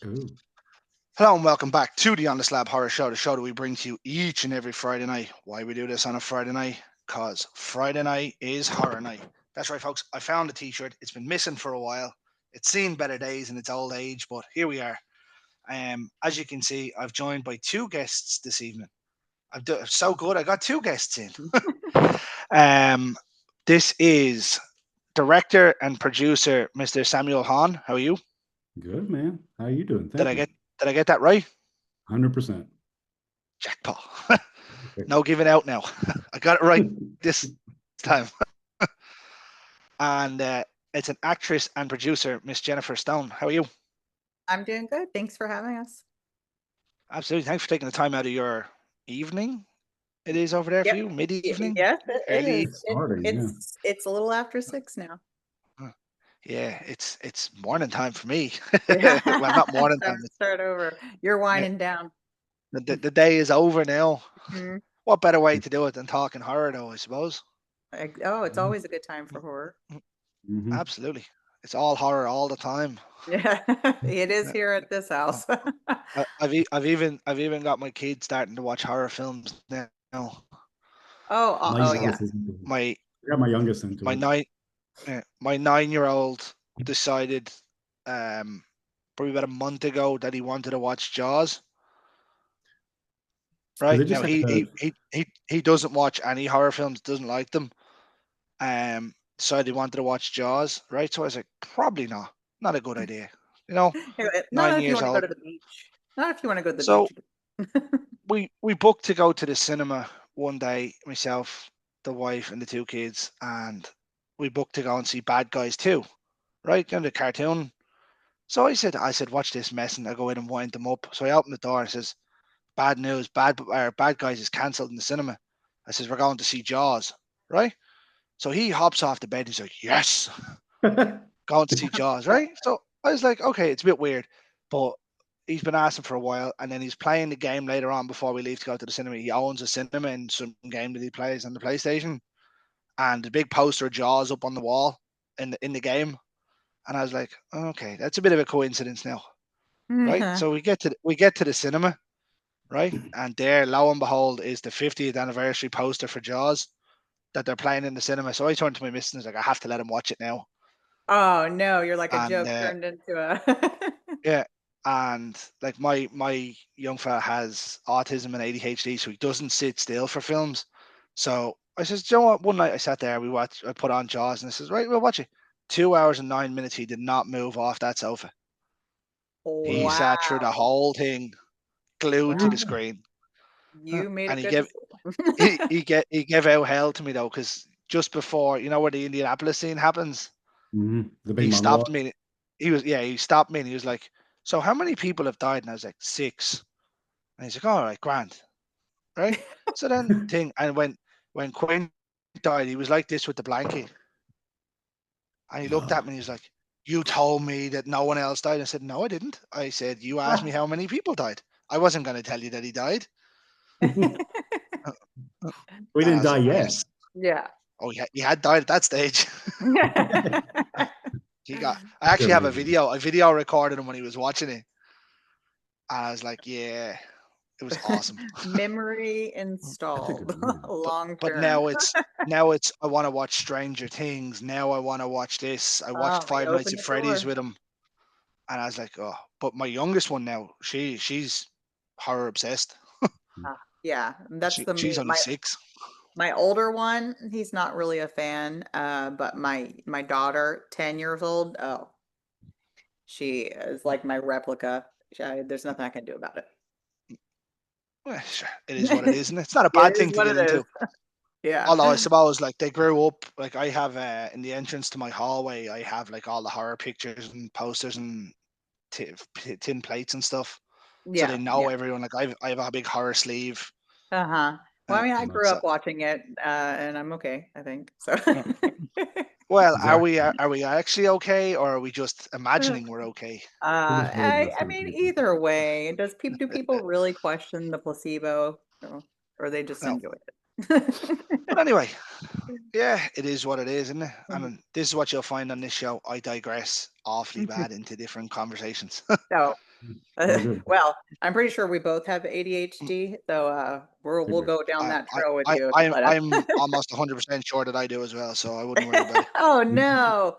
Ooh, Hello and welcome back to the On the Slab Horror Show, the show that we bring to you each and every Friday night. Why we do this on a Friday night? Because Friday night is horror night. That's right, folks. I found the t-shirt. It's been missing for a while. It's seen better days in its old age, but here we are. As you can see, I've joined by two guests this evening. So good. I got two guests in. Um, this is director and producer Mr. Samuel Haun. How are you? good man. How you doing? Did Thank I you. get did I get that right? 100%. Jackpot. No giving out now. I got it right this time. and it's an actress and producer, Miss Jennifer Stone. How are you? I'm doing good. Thanks for having us. Absolutely. Thanks for taking the time out of your evening. It is over there for Yep. you, mid evening, Yes, it early. is. Starting, yeah. It's a little after 6 now. Huh. Yeah, it's morning time for me. Yeah. Well, not morning Time time. to start over. You're Yeah, winding down. the day is over now. Mhm. What better way to do it than talking horror, though? I suppose. Oh, it's always a good time for horror. Mm, Mm-hmm. Absolutely, it's all horror all the time. Yeah, it is Yeah. here at this Uh, house. I've even got my kids starting to watch horror films now. Oh, My oh So yeah. youngest is into it. my I got my youngest into my it. nine my 9-year-old decided um probably about a month ago that he wanted to watch Jaws. Because Right they now, just had a, he doesn't watch any horror films, doesn't like them. Decided he wanted to watch Jaws. Right, so I was like, probably not a good idea. You know, Not nine if you years want to go old. to the beach. Not if you want to go to the So beach. we booked to go to the cinema one day, myself, the wife, and the two kids, and we booked to go and see Bad Guys 2, right? You know, the cartoon. So I said, watch this mess, and I go in and wind them up. So I open the door and it says, bad news, Bad Guys is cancelled in the cinema. I says, we're going to see Jaws, right? So he hops off the bed. He's like, yes, going to see Jaws, right? So I was like, okay, it's a bit weird, but he's been asking for a while, and then he's playing the game later on before we leave to go to the cinema. He owns a cinema in some game that he plays on the PlayStation, and the big poster of Jaws up on the wall in the game. And I was like, okay, that's a bit of a coincidence now, right? So we get to the cinema, right, and there, lo and behold, is the 50th anniversary poster for Jaws that they're playing in the cinema. So I turned to my missus and was like, I have to let him watch it now. Oh no, you're like a And joke turned into a yeah, and like my young fella has autism and ADHD, so he doesn't sit still for films. So I says, "Do you know what?" One night I sat there, I put on Jaws, and I says, "Right, we'll watch it." 2 hours and 9 minutes, he did not move off that sofa. He sat through the Wow. whole thing, glued to the wow. screen, You made a and he good gave decision. he gave out hell to me though, because just before, where the Indianapolis scene happens, The big he stopped monologue. me. He stopped me, and he was like, "So how many people have died?" And I was like, "6." And he's like, "All right, grand." Right? So then and when Quinn died, he was like this with the blanket. And he looked at me and he was like, "You told me that no one else died." I said, "No, I didn't. I said, you asked me how many people died. I wasn't going to tell you that he died." We Uh, uh, And I didn't was die like, yet. "Yes." Yeah. Oh, yeah, he had died at that stage. Uh, I actually Still have a amazing. video. I video recorded him when he was watching it. And I was like, "Yeah, it was awesome." Memory That's a good installed movie. but long but term. now it's I want to watch Stranger Things. Now I want to watch this. I watched Oh, you Five Nights opened at the Freddy's door. with him, and I was like, oh. But my youngest one now, she's horror obsessed. Yeah, that's the She's me. only 6. My older one, he's not really a fan. But my daughter, 10 years old, oh, she is like my replica. There's nothing I can do about it. Sure, it is what it is, and it's not a It bad is thing to what get it is. into. Yeah. Although I suppose like they grew up, like I have in the entrance to my hallway, I have like all the horror pictures and posters and tin plates and stuff, so they Yeah. know Yeah. everyone. Like I have a big horror sleeve. Uh-huh. Well, I Uh, mean, I grew Nice. so up watching it, and I'm okay, I think. So uh, Well, are Exactly. we are we actually okay, or are we just imagining we're okay? We're just holding I mean, stereotyping. either way, do people really question the placebo, or they just No. enjoy it? But anyway, yeah, it is what it is, isn't it? And this is what you'll find on this show. I digress awfully bad into different conversations. So All good. Well, I'm pretty sure we both have ADHD, so we'll Figured. go down that trail with I, you. I, But I'm almost 100% sure that I do as well, so I wouldn't worry about it. oh no,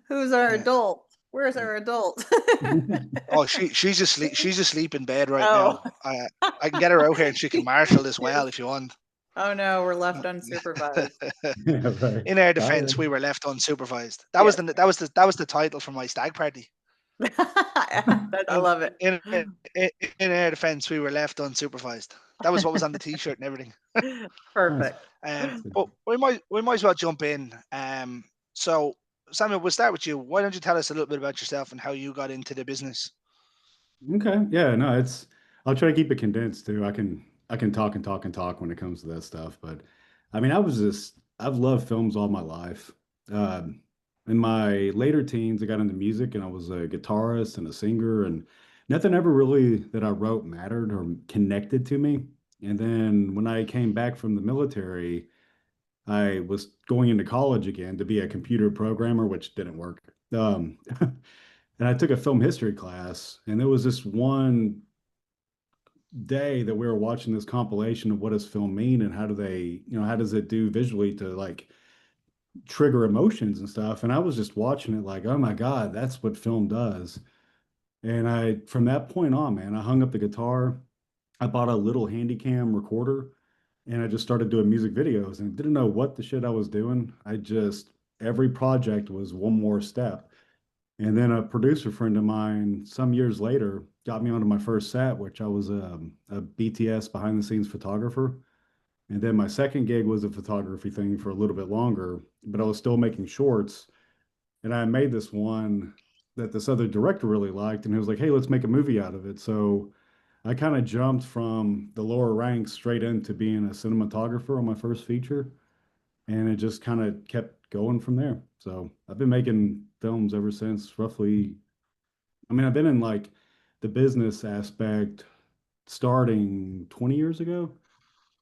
who's our Yeah. adult? Where's Yeah. our adult? Oh, she's asleep. She's asleep in bed right Oh. now. I can get her out here and she can marshal this well if you want. Oh no, we're left unsupervised. Yeah, right. In our All defense, right. we were left unsupervised. Yes. That was the title for my stag party. I love it. In our defense, we were left unsupervised. That was what was on the T-shirt and everything. Nice. Perfect. But we might as well jump in. So Samuel, we'll start with you. Why don't you tell us a little bit about yourself and how you got into the business? Okay. Yeah, no, I'll try to keep it condensed too. I can talk and talk and talk when it comes to that stuff. But I mean, I've loved films all my life. In my later teens, I got into music and I was a guitarist and a singer, and nothing ever really that I wrote mattered or connected to me. And then when I came back from the military, I was going into college again to be a computer programmer, which didn't work. And I took a film history class, and there was this one day that we were watching this compilation of what does film mean and how do they, how does it do visually to like trigger emotions and stuff. And I was just watching it like, oh my God, that's what film does. And from that point on, man, I hung up the guitar. I bought a little handy cam recorder and I just started doing music videos and didn't know what the shit I was doing. Every project was one more step. And then a producer friend of mine, some years later, got me onto my first set, which I was a BTS behind the scenes photographer. And then my second gig was a photography thing for a little bit longer, but I was still making shorts. And I made this one that this other director really liked, and he was like, "Hey, let's make a movie out of it." So I kind of jumped from the lower ranks straight into being a cinematographer on my first feature, and it just kind of kept going from there. So I've been making films ever since roughly. I mean, I've been in like the business aspect starting 20 years ago.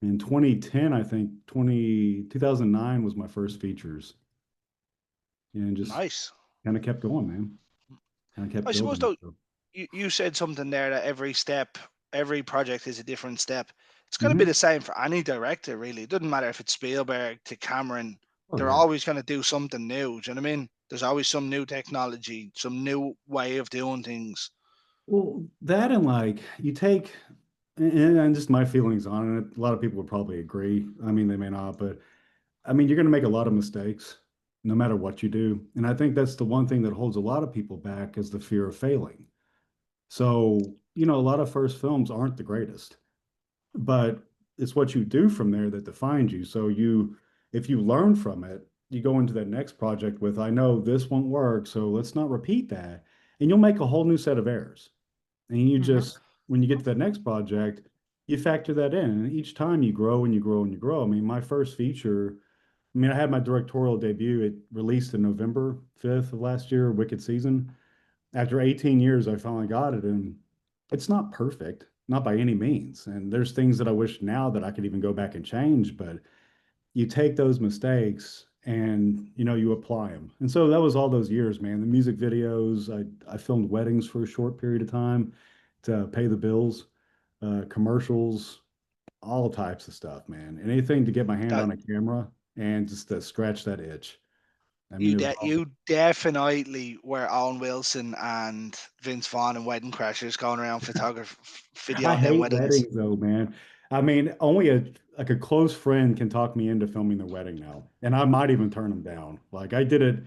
In 2010, I think 2009 was my first features, and just Nice. kind of kept going, man. Kind of kept I suppose building. though, So. you said something there that every project is a different step. It's going to be Mhm. the same for any director, really. It doesn't matter if it's Spielberg to Cameron. Oh They're yeah. always going to do something new. Do you know what I mean? There's always some new technology, some new way of doing things. Well, that and like you take, and just my feelings on it. A lot of people would probably agree. I mean, they may not, but I mean, you're going to make a lot of mistakes no matter what you do. And I think that's the one thing that holds a lot of people back is the fear of failing. So, a lot of first films aren't the greatest, but it's what you do from there that defines you. So if you learn from it, you go into that next project with, I know this won't work, so let's not repeat that. And you'll make a whole new set of errors. And Mhm. when you get to that next project, you factor that in. And each time you grow and you grow and you grow. I mean, my first feature, I mean, I had my directorial debut. It released in November 5th of last year, Wicked Season. After 18 years, I finally got it. And it's not perfect, not by any means. And there's things that I wish now that I could even go back and change, but you take those mistakes and you apply them. And so that was all those years, man. The music videos, I filmed weddings for a short period of time to pay the bills, commercials, all types of stuff, man. Anything to get my hand That on a camera and just to scratch that itch. I mean, it was awesome. you definitely were Owen Wilson and Vince Vaughn and Wedding Crashers going around I videoing them hate weddings. weddings though, man. I mean, only a close friend can talk me into filming their wedding now, and I might even turn them down. Like I did it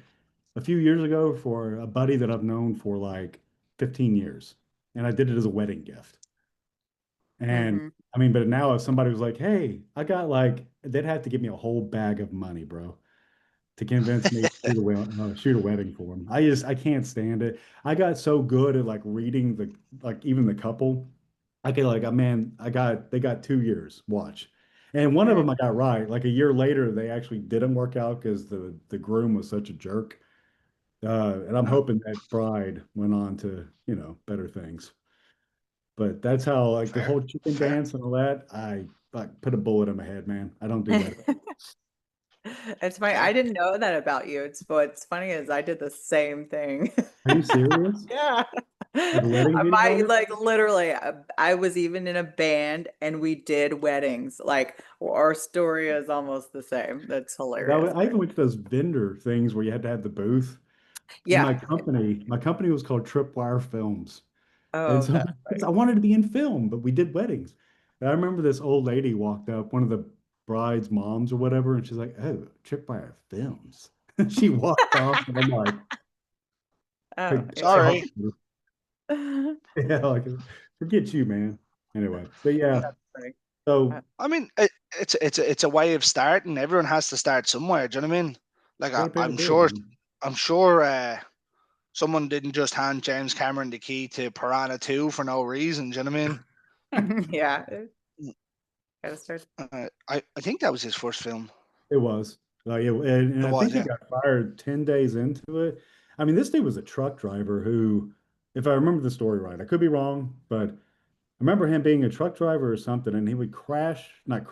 a few years ago for a buddy that I've known for like 15 years, and I did it as a wedding gift. And Mhm. I mean, but now if somebody was like, "Hey, I got like," they'd have to give me a whole bag of money, bro, to convince me to shoot a wedding for them. I can't stand it. I got so good at like reading the like even the couple. I could like, man, they got 2 years. Watch. And one of Mhm. them I got right. Like a year later, they actually didn't work out because the groom was such a jerk. And I'm Uh, hoping that bride went on to, better things. But that's how like the Fair, whole chicken fair. dance and all that, I like put a bullet in my head, man. I don't do weddings. It's funny. I Okay. didn't know that about you. What's funny is I did the same thing. Are you serious? Yeah. Like a wedding video My on it? like literally, I was even in a band and we did weddings. Like our story is almost the same. That's hilarious. I even went to those vendor things where you had to have the booth. And Yeah. my company was called Tripwire Films. And Oh, so that's right. I wanted to be in film, but we did weddings. And I remember this old lady walked up, one of the bride's moms or whatever, and she's like, "Oh, Tripwire Films." And she walked off, and I'm like, Oh, Sorry. "Oh, yeah. yeah, like forget you, man." Anyway, but yeah, That's funny. so I mean, it's a way of starting. Everyone has to start somewhere. Do you know what I mean? Like gotta pay the I'm bills, sure, man. I'm sure someone didn't just hand James Cameron the key to Piranha 2 for no reason. Do you know what I mean? Yeah, gotta start. I think that was his first film. It was. And It I was, think he yeah. got fired 10 days into it. I mean, this dude was a truck driver who, if I remember the story right, I could be wrong, but I remember him being a truck driver or something, and he would crash, not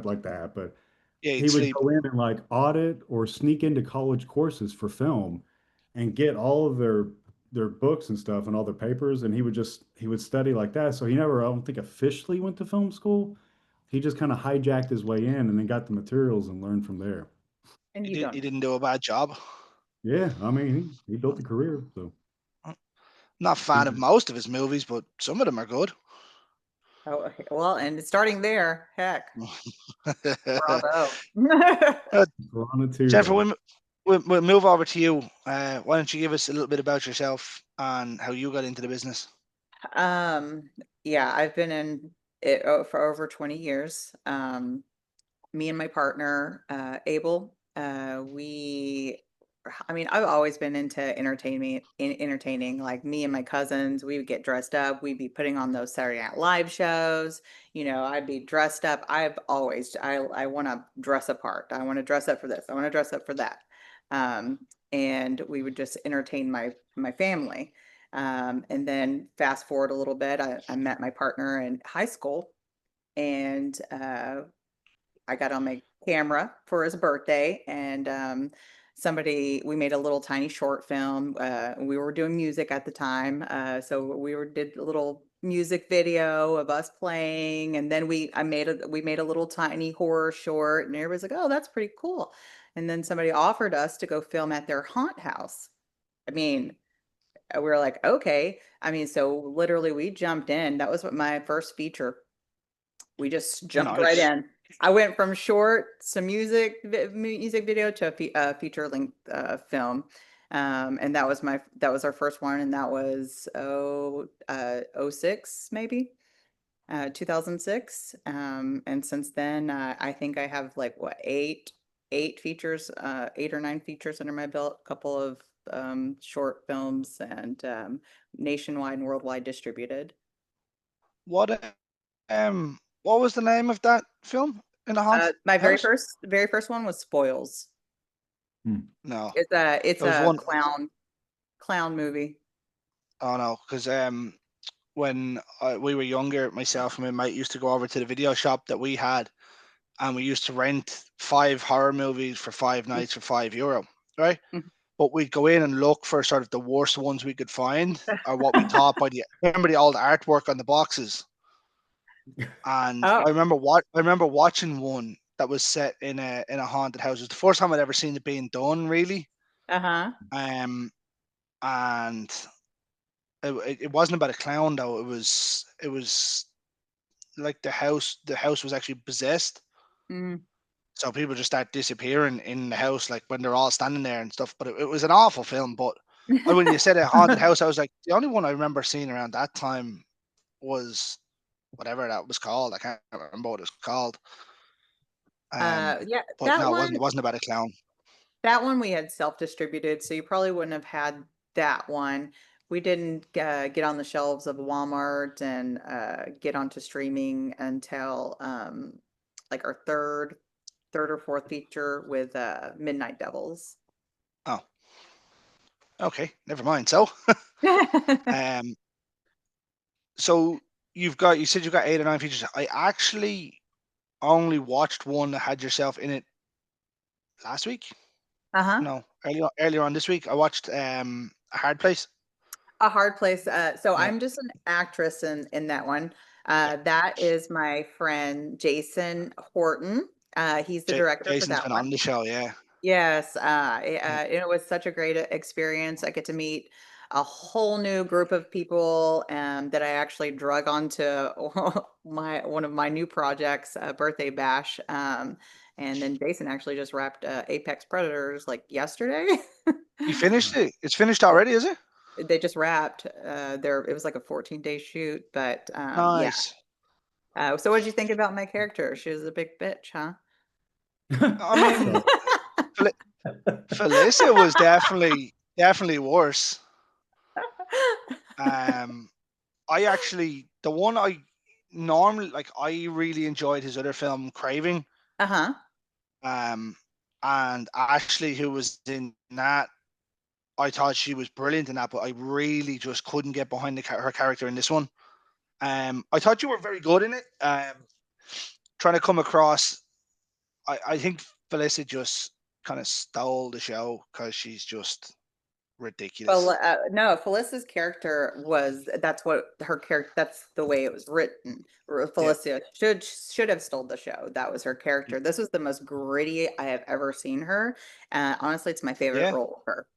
like that, but Yeah, he'd he would sleep. go in and like audit or sneak into college courses for film and get all of their books and stuff and all their papers, and he would study like that. So he never, I don't think, officially went to film school. He just kind of hijacked his way in and then got the materials and learned from there. And He you did. don't. He didn't do a bad job. Yeah, I mean, he built a career, so Not a fan of most of his movies, but some of them are good. Oh, okay. Well, and starting there, heck, bravo. Uh, Piranha 2 Jennifer, though. we'll move over to you. Why don't you give us a little bit about yourself and how you got into the business? Um, yeah, I've been in it for over 20 years. Me and my partner, Abel, I mean, I've always been into entertaining. Like me and my cousins, we would get dressed up. We'd be putting on those Saturday Night Live shows. I'd be dressed up. I want to dress apart. I want to dress up for this. I want to dress up for that. Um, and we would just entertain my family. And then fast forward a little bit, I met my partner in high school, and I got on my camera for his birthday, and we made a little tiny short film. We were doing music at the time, so did a little music video of us playing, and then we made a little tiny horror short, and everybody's like, "Oh, that's pretty cool." And then somebody offered us to go film at their haunt house. I mean, we were like, "Okay." I mean, so literally we jumped in. That was what my first feature. We just jumped right Nice. in. I went from short to music video to a feature length film. And that was our first one, and that was '06 maybe, 2006. And since then, I think I have like what eight features, 8 or 9 features under my belt, a couple of short films, and nationwide and worldwide distributed. What was the name of that film in the haunted My house? very first one was Spoils. Hmm. No, It's there was a one. clown movie. Oh no, because when we were younger, myself and my mate used to go over to the video shop that we had, and we used to rent 5 horror movies for 5 nights for €5, right? Mhm. But we'd go in and look for sort of the worst ones we could find, or what we thought by the remember the old artwork on the boxes. And Oh, I remember watching one that was set in a haunted house. It was the first time I'd ever seen it being done, really. uh-huh. Um, and it wasn't about a clown though. It was like the house was actually possessed. Mm. So people just start disappearing in the house, like when they're all standing there and stuff. But it was an awful film. But when you said a haunted house, I was like, the only one I remember seeing around that time was whatever that was called. I can't remember what it's called. Yeah, But no, it wasn't about a clown. that one we had self-distributed, so you probably wouldn't have had that one. We didn't get on the shelves of Walmart and get onto streaming until like our third or fourth feature with Midnight Devils. Oh, okay, never mind. So, um, so you said you've got 8 or 9 features. I actually only watched one that had yourself in it last week. Uh-huh. No, earlier on this week. I watched A Hard Place. A Hard Place. So Yeah, I'm just an actress in that one. yeah. That is my friend Jason Horton. He's the director for Jason's that been one. on the show. Yeah, Yes, yeah. it was such a great experience. I get to meet a whole new group of people that I actually drug onto my one of my new projects, Birthday Bash. And then Jason actually just wrapped Apex Predators like yesterday. You finished it. It's finished already, is it? They just wrapped there. It was like a 14-day shoot, but yeah. Nice. So what did you think about my character? She was a big bitch, huh? I mean, So, Fel- Felicia was definitely worse. Um, I actually the one I normally like. I really enjoyed his other film, Craving. Uh-huh. Um, and Ashley, who was in that, I thought she was brilliant in that, but I really just couldn't get behind her character in this one. I thought you were very good in it. Trying to come across, I think Felicity just kind of stole the show because she's just Well, ridiculous. no, Felicia's character was that's what her character that's the way it was written. Yeah. Felicia should have stole the show. That was her character. This was the most gritty I have ever seen her. Honestly, it's my favorite Yeah. role of her.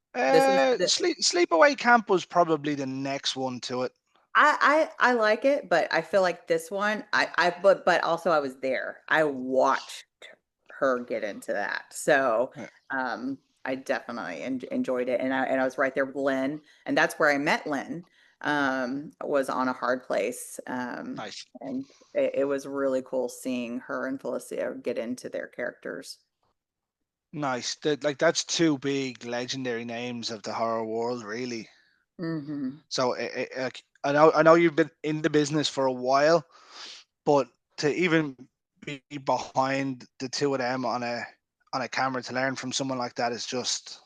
This is Sleepaway Camp was probably the next one to it. I like it, but I feel like this one, but also I was there. I watched her get into that. So, Yeah. I definitely enjoyed it. And I was right there with Lynn, and that's where I met Lynn, was on A Hard Place. Nice. And it was really cool seeing her and Felicia get into their characters. Nice. Like that's two big legendary names of the horror world, really. Hmm. So like, I know you've been in the business for a while, but to even be behind the two of them on a camera to learn from someone like that is just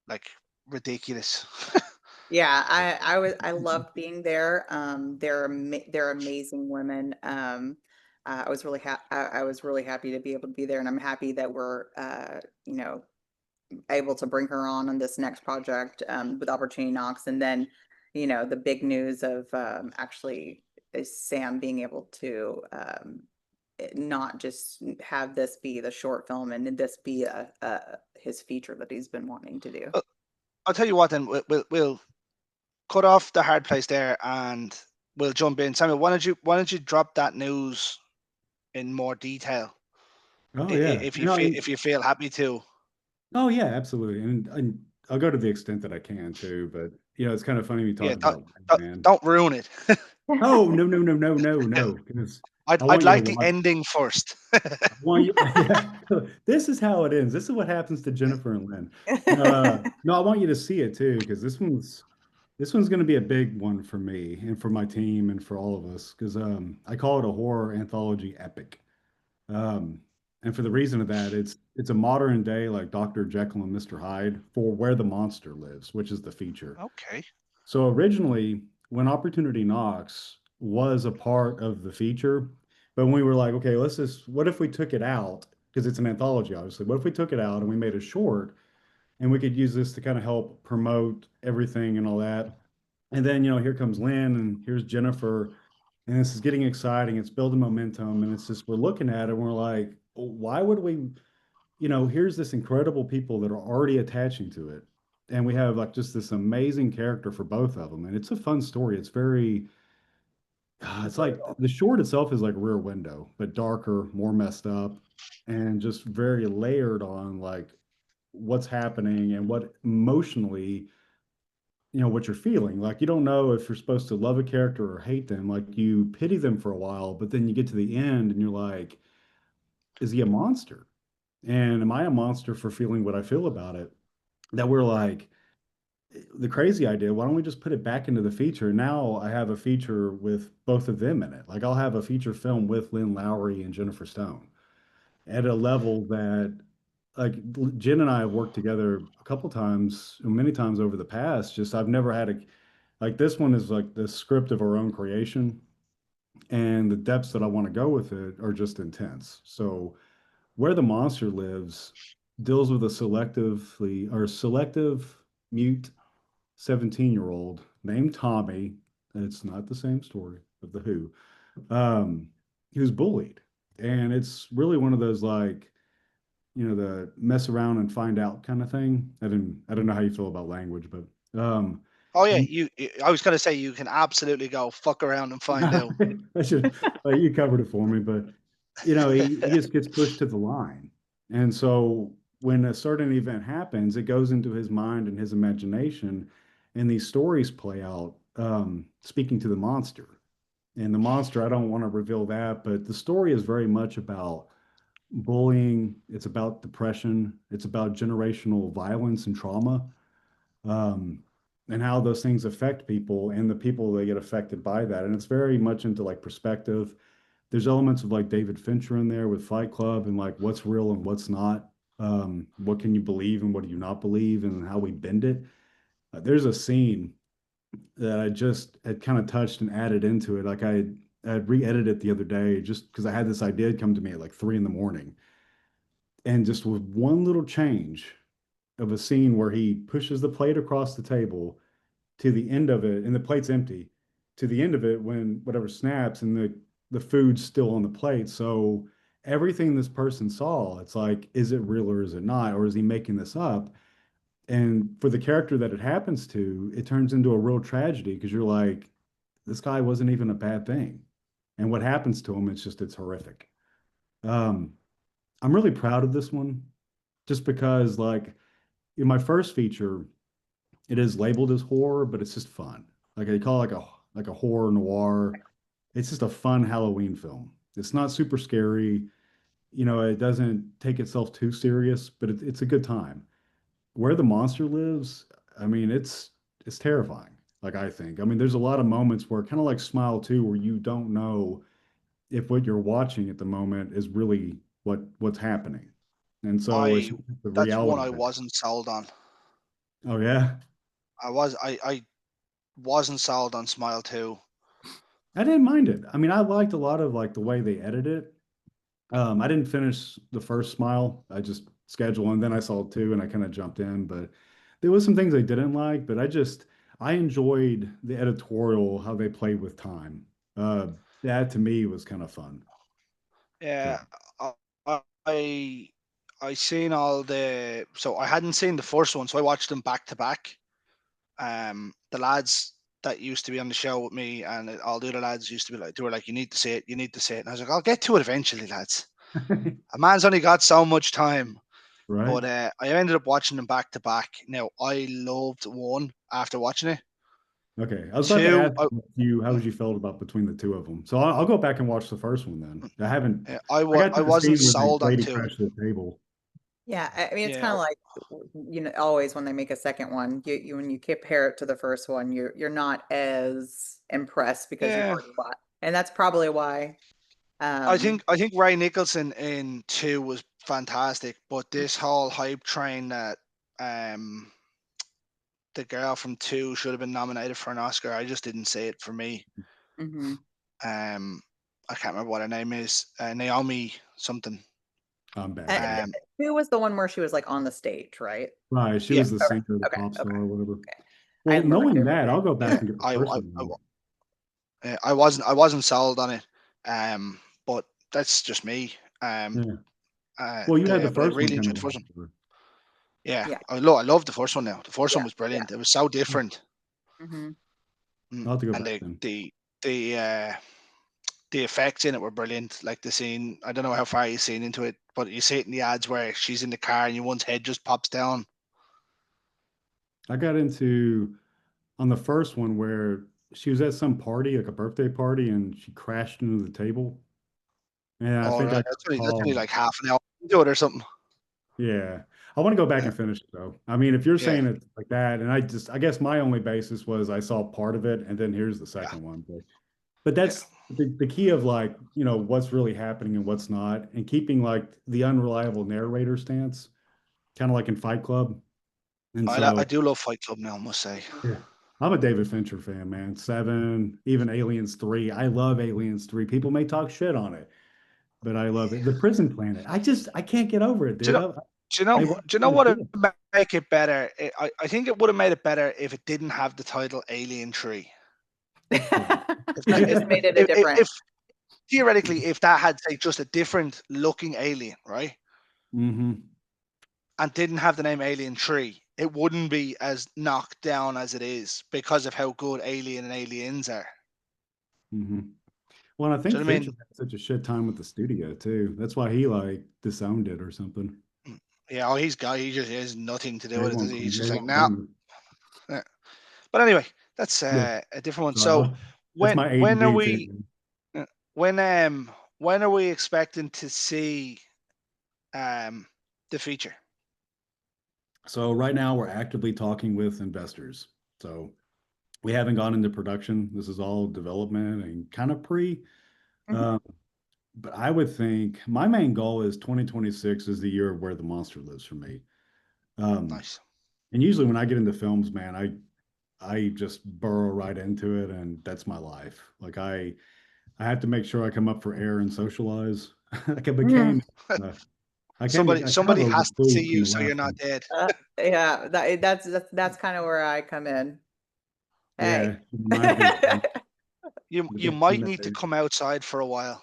like ridiculous. Yeah, I loved being there. They're amazing women. I was really happy to be able to be there, and I'm happy that we're you know able to bring her on this next project with Opportunity Knocks, and then the big news of actually is Sam being able to not just have this be the short film and this be his feature that he's been wanting to do. Uh, I'll tell you what, then we'll cut off the hard place there, and we'll jump in. Samuel, why don't you drop that news in more detail, oh yeah, if you feel happy to? oh yeah, absolutely, and I'll go to the extent that I can too. But it's kind of funny we Yeah, talk about don't, man. don't ruin it. Oh no no no no no no, because I'd I I'd want you to like the watch. ending first. Well, yeah. This is how it ends. This is what happens to Jennifer and Lynn. No, I want you to see it too, because this one's going to be a big one for me and for my team and for all of us, because I call it a horror anthology epic. Um, and for the reason of that, it's a modern day like Dr. Jekyll and Mr. Hyde for Where the Monster Lives, which is the feature. Okay. So originally, when Opportunity Knocks was a part of the feature, but when we were like, okay, what if we took it out? Because it's an anthology, obviously. What if we took it out and we made a short and we could use this to kind of help promote everything and all that? And then, here comes Lynn and here's Jennifer, and this is getting exciting. It's building momentum. And it's just, we're looking at it and we're like, well, why would we, here's this incredible people that are already attaching to it. And we have like just this amazing character for both of them. And it's a fun story. It's very, it's like the short itself is like Rear Window, but darker, more messed up, and just very layered on like what's happening and what emotionally, what you're feeling. Like you don't know if you're supposed to love a character or hate them. Like you pity them for a while, but then you get to the end and you're like, is he a monster? And am I a monster for feeling what I feel about it? That we're like, the crazy idea, why don't we just put it back into the feature? Now I have a feature with both of them in it. Like I'll have a feature film with Lynn Lowry and Jennifer Stone at a level that like Jen and I have worked together a couple times, many times over the past. Just I've never had a like this one is like the script of our own creation, and the depths that I want to go with it are just intense. So where the monster lives deals with a selective mute 17-year-old named Tommy. It's not the same story of the Who. Um, he was bullied, and it's really one of those like the mess around and find out kind of thing. I don't know how you feel about language, but Oh yeah, the I was gonna say you can absolutely go fuck around and find out. I should you covered it for me, but he just gets pushed to the line. And so when a certain event happens, it goes into his mind and his imagination, and these stories play out, speaking to the monster. And the monster, I don't want to reveal that, but the story is very much about bullying. It's about depression. It's about generational violence and trauma, um, and how those things affect people and the people that get affected by that. And it's very much into like perspective. There's elements of like David Fincher in there with Fight Club and like what's real and what's not. What can you believe and what do you not believe and how we bend it. There's a scene that I just had kind of touched and added into it. Like I had re-edited it the other day just because I had this idea come to me at like 3 in the morning. And just with one little change of a scene where he pushes the plate across the table to the end of it, and the plate's empty, to the end of it when whatever snaps and the food's still on the plate. So everything this person saw, it's like, is it real or is it not? Or is he making this up? And for the character that it happens to, it turns into a real tragedy because you're like, this guy wasn't even a bad thing. And what happens to him, it's horrific. Um, I'm really proud of this one just because like in my first feature, it is labeled as horror, but it's just fun. Like they call it like a horror noir. It's just a fun Halloween film. It's not super scary. It doesn't take itself too serious, but it's a good time. Where the monster lives, I mean, it's terrifying. Like I think. I mean, there's a lot of moments where kind of like Smile 2, where you don't know if what you're watching at the moment is really what's happening. And so it's I the That's one reality I of it. wasn't sold on. Oh yeah. I wasn't sold on Smile 2. I didn't mind it. I mean, I liked a lot of like the way they edited it. I didn't finish the first Smile. I just scheduled and then I saw two and I kind of jumped in, but there was some things I didn't like, but I enjoyed the editorial, how they played with time. That to me was kind of fun. So Yeah, I I I seen all the so I hadn't seen the first one, so I watched them back to back. The lads that used to be on the show with me and all the other lads used to be like, they were like, you need to see it, you need to see it. And I was like, I'll get to it eventually, lads. A man's only got so much time. right. But I ended up watching them back to back. Now I loved one after watching it. Okay. I was about to Two, ask you how you felt about between the two of them. So I'll go back and watch the first one then. I got I to the wasn't scene where the sold on lady two. crashed the table. Yeah, I mean, it's Yeah, kind of like, always when they make a second one, when you compare it to the first one, you're not as impressed because you've yeah. already watched, and that's probably why. I think Ray Nicholson in two was fantastic, but this whole hype train that um the girl from two should have been nominated for an Oscar, I just didn't see it for me. Mhm. Um, I can't remember what her name is. Naomi something. I'm bad Uh, with names. Um, who was the one where she was like on the stage, right? Right. She yeah, was the Okay, singer, the okay, pop star, okay, or whatever. okay. I Well, remember knowing hearing that, I'll go back yeah. and get the first one. I wasn't sold on it. But that's just me. Yeah. Well, you had the But I first one really kind enjoyed of the first one. won. Yeah, Yeah, I love the first one now. The first one yeah, was yeah. brilliant. It was so Yeah. different. Mhm. I'll have to go And back then. the uh the effects in it were brilliant. Like the scene, I don't know how far you've seen into it, but you see it in the ads where she's in the car and your one's head just pops down. I got into on the first one where she was at some party, like a birthday party, and she crashed into the table. And I All think right, I that's only recall, like half an hour into it or something. yeah. I want to go back Yeah, and finish it though. I mean, if you're yeah, saying it like that, and I guess my only basis was I saw part of it, and then here's the yeah, second one. But yeah. that's the key of like, what's really happening and what's not, and keeping like the unreliable narrator stance, kind of like in Fight Club. And I so, do love Fight Club now, I must say. yeah, I'm a David Fincher fan, man. Seven, even Aliens 3. I love Aliens 3. People may talk shit on it, but I love it. The Prison Planet. I can't get over it, Do you dude. know? They weren't Do you know good what would ships. make it better? I think it would have made it better if it didn't have the title Alien 3. Right. If that, Just made it a if different. theoretically, if that had say just a different looking alien, right, Hmm. and didn't have the name Alien 3, it wouldn't be as knocked down as it is because of how good Alien and Aliens are. Hmm. Well, I Do think you know what I Fincher mean? had such a shit time with the studio too. That's why he like disowned it or something. Mm. Yeah, oh, he just has nothing to do with it, does he? He's just They like, won't no. come. Nah. But anyway, that's Yeah. a different one. Sorry, So that's my when are ADD we too. uh, when are we expecting to see um the feature? So right now we're actively talking with investors. So we haven't gone into production. This is all development and kind of pre. Mhm. Um, but I would think my main goal is 2026 is the year where the monster lives for me. Um, Nice. and usually when I get into films, man, I just burrow right into it, and that's my life. Like I have to make sure I come up for air and socialize. Like I Mhm. became, uh, I kind of Somebody a has to see recluse from you the so you're last not one. dead. Yeah, that's kind of where I come in. Yeah, Hey. it reminds me of him. We You get might need to intimidated. come outside for a while.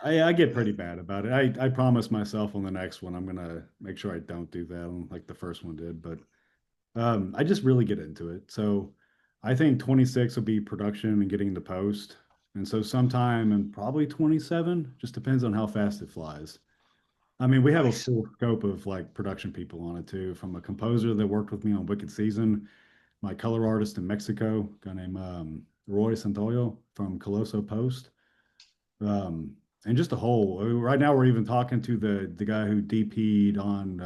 I get pretty bad about it. I promise myself on the next one I'm gonna make sure I don't do that like the first one did. But I just really get into it. So I think 26 will be production and getting the post. And so sometime in probably 27, just depends on how fast it flies. I mean, we have a Nice. full scope of like production people on it too, from a composer that worked with me on Wicked Season, my color artist in Mexico, a guy named Roy Santoyo from Coloso Post. And just a whole. Right now, we're even talking to the guy who DP'd on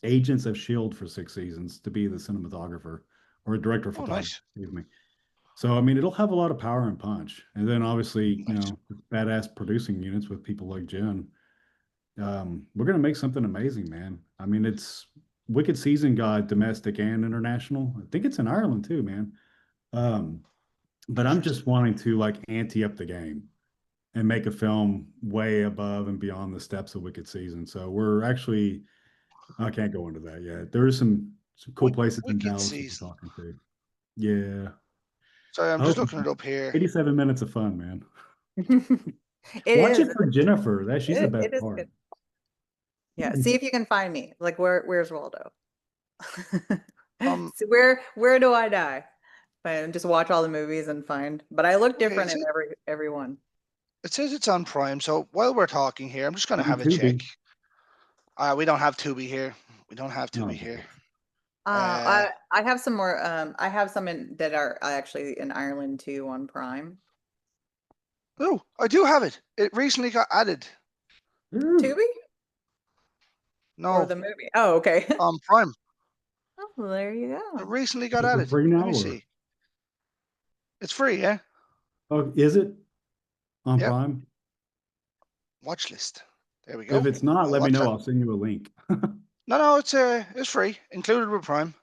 Agents of Shield for 6 seasons to be the cinematographer or director of Oh, photography. nice. Excuse me. So I mean, it'll have a lot of power and punch, and then obviously, Nice. badass producing units with people like Jen. We're gonna make something amazing, man. I mean, it's Wicked Season got domestic and international. I think it's in Ireland too, man. Um, but I'm Interesting. just wanting to like ante up the game and make a film way above and beyond the steps of Wicked Season. So we're actually, I can't go into that yet. There's some cool places in Wicked Dallas that we're season. talking to. Yeah. Sorry, I'm I just hope looking it up here. 87 minutes of fun, man. It Watch is. it for Jennifer. That she's the best It is part. good. Yeah. See if you can find me. Like where's Waldo? Um, So where do I die? And just watch all the movies and find. But I look okay, different in every one. it says it's on Prime. So while we're talking here, I'm just gonna On have a check. Tubi. We don't have Tubi here. We don't have Oh, Tubi here. boy. I have some more. I have some that are actually in Ireland too on Prime. Oh, I do have it. It recently got added. Ooh, Tubi or No, the movie? Oh, okay. on Prime. Oh, well, there you It go. recently got is it for added. free Let now me or? see. It's free, yeah. Oh, is it on Yep. Prime? Watch list. There we If go. it's not, I'll let me watch know. that. I'll send you a link. No, it's free, included with Prime.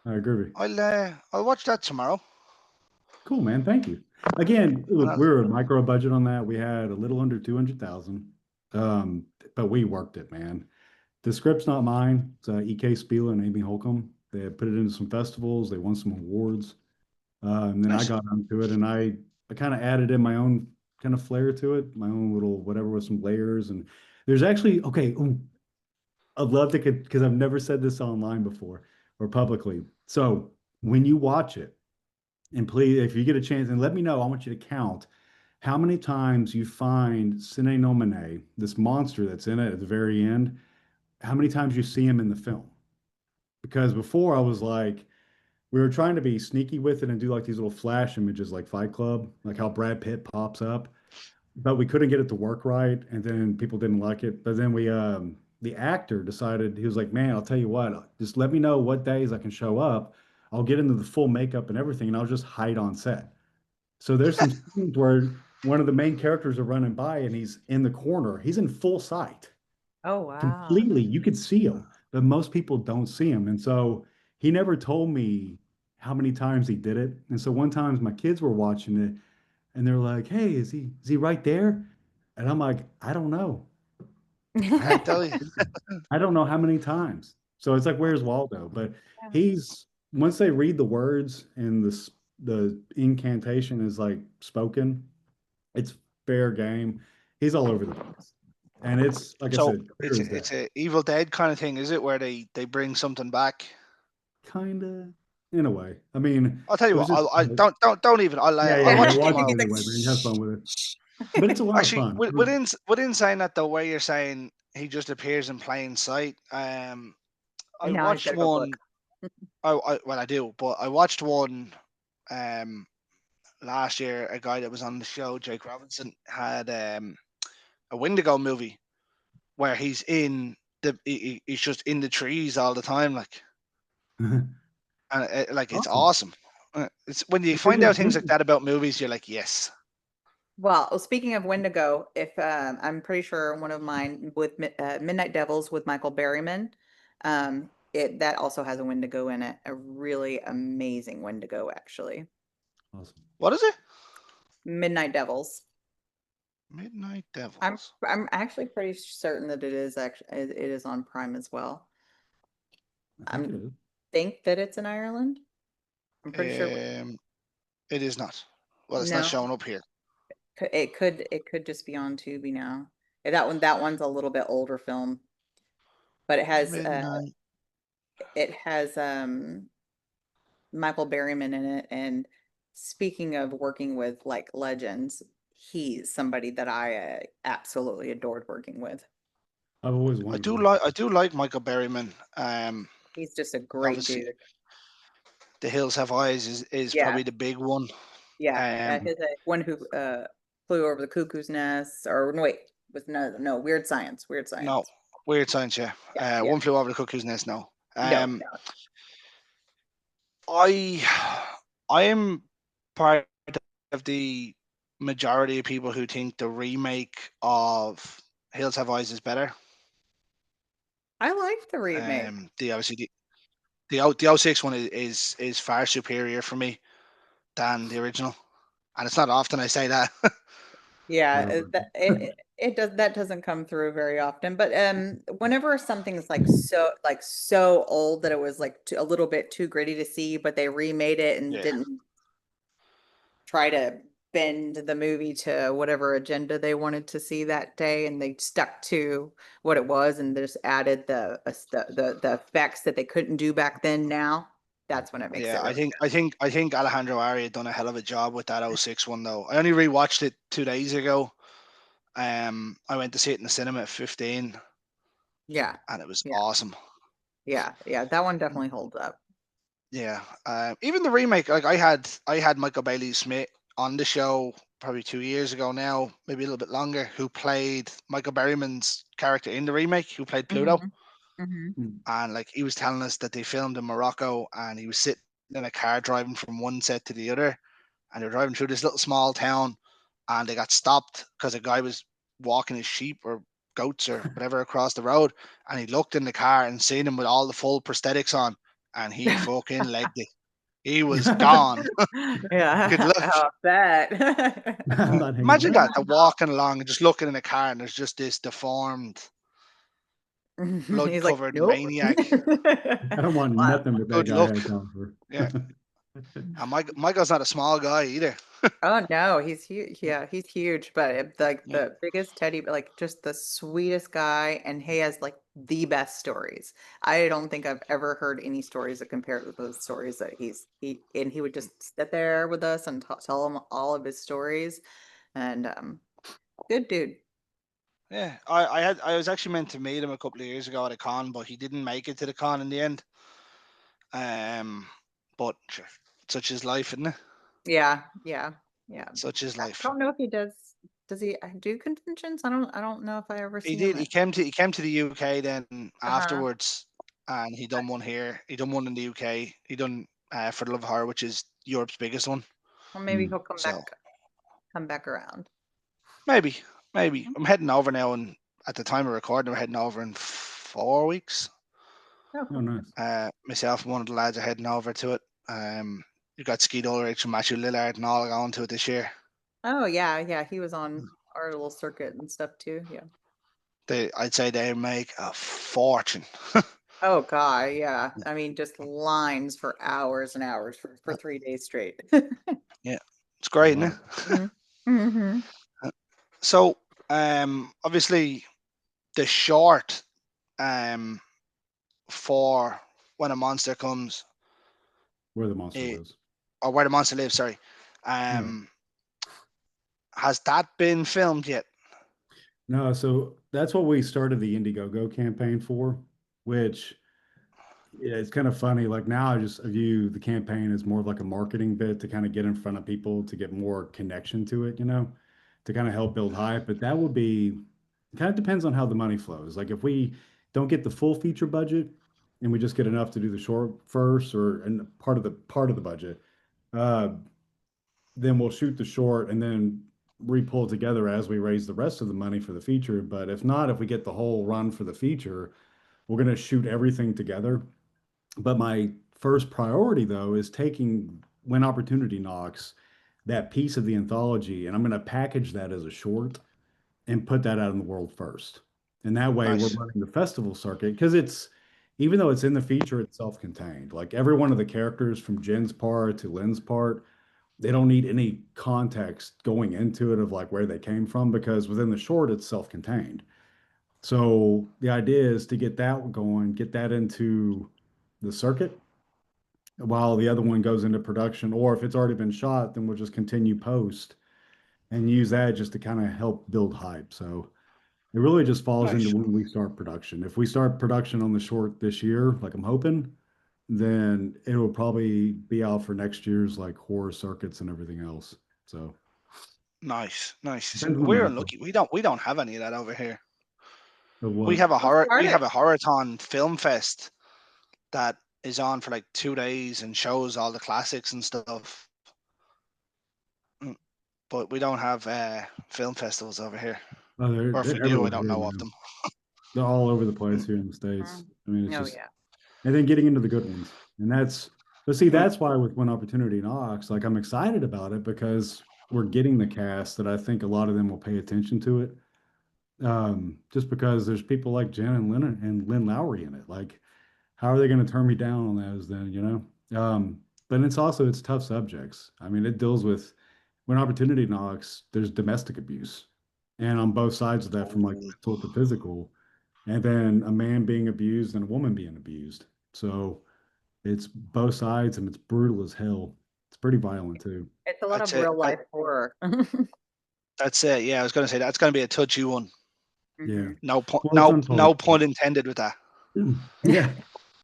Groovy. I'll watch that tomorrow. Cool, man. Thank you. Again, And look, I'll, we're a micro budget on that. We had a little under 200,000. But we worked it, man. The script's not mine. It's E.K. Spieler and Amy Holcomb. They put it into some festivals. They won some awards. And then I nice. got onto it and I kind of added in my own kind of flair to it, my own little whatever with some layers. And there's actually, okay, ooh, I'd love to, because I've never said this online before or publicly. So when you watch it, and please, if you get a chance, and let me know, I want you to count how many times you find Sine Nomine, this monster that's in it at the very end, how many times you see him in the film. Because before I was like, we were trying to be sneaky with it and do like these little flash images like Fight Club, like how Brad Pitt pops up, but we couldn't get it to work right. And then people didn't like it. But then the actor decided, he was like, man, I'll tell you what, just let me know what days I can show up. I'll get into the full makeup and everything, and I'll just hide on set. So there's some scenes where one of the main characters are running by and he's in the corner. He's in full sight Oh wow. completely. You could see him, but most people don't see him. And so he never told me how many times he did it. And so one time my kids were watching it and they're like, "Hey, is he right there?" And I'm like, "I don't know." I tell you. I don't know how many times. So it's like, where's Waldo? But he's once they read the words and the incantation is like spoken, it's fair game. He's all over the place. And it's like I So said, clear it's as day. it's a Evil Dead kind of thing, is it? Where they bring something back. Kinda in a way. I mean, I'll tell it you was what. just I don't even. yeah, I'll yeah, yeah. watch it Watch it tomorrow. He's like, anyway, man. Have shh. fun with it. But it's a lot of Actually, fun. within saying that, the way you're saying he just appears in plain sight. I And now he's watched got to go look. one. Well, I do, but I watched one um last year. A guy that was on the show, Jake Robinson, had a Wendigo movie where he's just in the trees all the time, like, and like it's Awesome. awesome. It's when you There's find a out things there's like that about movies, you're like, yes, Well, speaking of Wendigo, if I'm pretty sure one of mine with Midnight Devils with Michael Berryman, it that also has a Wendigo in it. A really amazing Wendigo, actually. awesome. what is it? Midnight Devils. Midnight I'm Devils. I'm actually pretty certain that it is actually it is on Prime as well. I think I it is. think that it's in Ireland. I'm pretty sure. Um, it is not. Well, it's not No, showing up here. it could just be on Tubi now. That one's a little bit older film, but Midnight. it has Michael Berryman in it. And speaking of working with like legends, he's somebody that I absolutely adored working with. I've always I wanted do to. like I do like Michael Berryman. He's just a great Obviously, dude. The Hills Have Eyes is Yeah, probably the big one. yeah. Um, His one who flew over the cuckoo's nest, or no, wait, was no Weird Science, Weird no, Science. Weird Science, yeah. Yeah, yeah. One Flew Over the Cuckoo's Nest. No. No, Um, no. I I am part of the majority of people who think the remake of Hills Have Eyes is better. I like the remake. The obviously the O six one is far superior for me than the original, and it's not often I say that. Yeah, Right. it does that doesn't come through very often. But whenever something's like so old that it was like a little bit too gritty to see, but they remade it and Yeah, didn't try to bend the movie to whatever agenda they wanted to see that day, and they stuck to what it was and just added the effects that they couldn't do back then now. That's when it makes yeah. it really I think Alejandro Ari done a hell of a job with that O six one though. I only rewatched it 2 days ago. I went to see it in the cinema at 15, good. Yeah, and it was yeah, awesome. yeah. That one definitely holds up. Yeah, even the remake. Like I had Michael Bailey Smith on the show probably 2 years ago now, maybe a little bit longer, who played Michael Berryman's character in the remake, who played Pluto, Hmm. Hmm. Mm. and like he was telling us that they filmed in Morocco, and he was sitting in a car driving from one set to the other, and they're driving through this little small town, and they got stopped because a guy was walking his sheep or goats or whatever across the road, and he looked in the car and seen him with all the full prosthetics on, and he fucking legged it. He was gone. Good Yeah, luck. I bet. I'm not hanging Imagine that, around. they're walking along and just looking in a car, and there's just this deformed, blood He's like, covered nope. maniac. I don't want Wow. nothing with that Good guy luck. has gone for. Yeah. And Michael's not a small guy either. Oh no, he's huge. Yeah, he's huge, but like Yeah. the biggest teddy, like just the sweetest guy, and he has like the best stories. I don't think I've ever heard any stories that compared with the stories that he would just sit there with us and tell him all of his stories. And good dude. Yeah. I was actually meant to meet him a couple of years ago at a con, but he didn't make it to the con in the end. But sure, such is life, isn't it? Yeah, yeah, yeah. Such is I life. don't know if he does. Does he do conventions? I don't know if I ever He see him did. at. He came to the UK then Uh-huh. afterwards, and he done one here. He done one in the UK. He done For the Love of Horror, which is Europe's biggest one. Well, maybe Mm. he'll So come back around. maybe, maybe Mhm. I'm heading over now, and at the time of recording, we're heading over in 4 weeks. Oh, Oh, cool. nice. Myself and one of the lads are heading over to it. You got Skeet Ulrich and Matthew Lillard and all going to it this year. Oh, yeah, yeah. He was on our little circuit and stuff too. Yeah. I'd say they make a fortune. Oh God, yeah. I mean, just lines for hours and hours for 3 days straight. Yeah, it's A great, isn't lot. hmm hmm it? So, obviously, the short, um, for when a monster comes, Where the monster eh, lives. or where the monster lives. Sorry, Yeah. um, has that been filmed yet? No, so that's what we started the Indiegogo campaign for, which yeah, it's kind of funny. Like now, I just view the campaign as more of like a marketing bit to kind of get in front of people to get more connection to it, to kind of help build hype. But that would be it kind of depends on how the money flows. Like if we don't get the full feature budget and we just get enough to do the short first or and part of the budget, uh, then we'll shoot the short and then re-pull together as we raise the rest of the money for the feature. But if not, if we get the whole run for the feature, we're going to shoot everything together. But my first priority, though, is taking When Opportunity Knocks, that piece of the anthology, and I'm going to package that as a short and put that out in the world first. And that way we're Nice, running the festival circuit because even though it's in the feature, it's self-contained. Like every one of the characters from Jen's part to Lynn's part, they don't need any context going into it of like where they came from because within the short, it's self-contained. So the idea is to get that going, get that into the circuit while the other one goes into production. Or if it's already been shot, then we'll just continue post and use that just to kind of help build hype. So it really just falls into nice, when we start production. If we start production on the short this year, like I'm hoping, then it will probably be out for next year's like horror circuits and everything else. So nice, nice. depends on the We're money flow. unlucky. We don't have any of that over here. Of We what? have a Let's horror start we have it. a Horathon film fest that is on for like 2 days and shows all the classics and stuff. Mm, But we don't have film festivals over here, Oh, they're or if they're we do, I everywhere don't here, know of man. them. They're all over the place Mm, here in the States. Mm. I mean, it's Oh just yeah. and then getting into the good ones. But see, mm, that's why with When Opportunity Knocks, like I'm excited about it because we're getting the cast that I think a lot of them will pay attention to it. Just because there's people like Jen and Lynn Lowry in it. Like, how are they going to turn me down on those then? But it's tough subjects. I mean, it deals with When Opportunity Knocks, there's domestic abuse. And on both sides of that, from like Oh, mental to physical, and then a man being abused and a woman being abused. So it's both sides and it's brutal as hell. It's pretty violent too. It's a lot that's of it. real life horror. That's it. Yeah, I was going to say that's going to be a touchy one. Yeah. hmm No point. Well, it's No untold. pun intended with that. Yeah.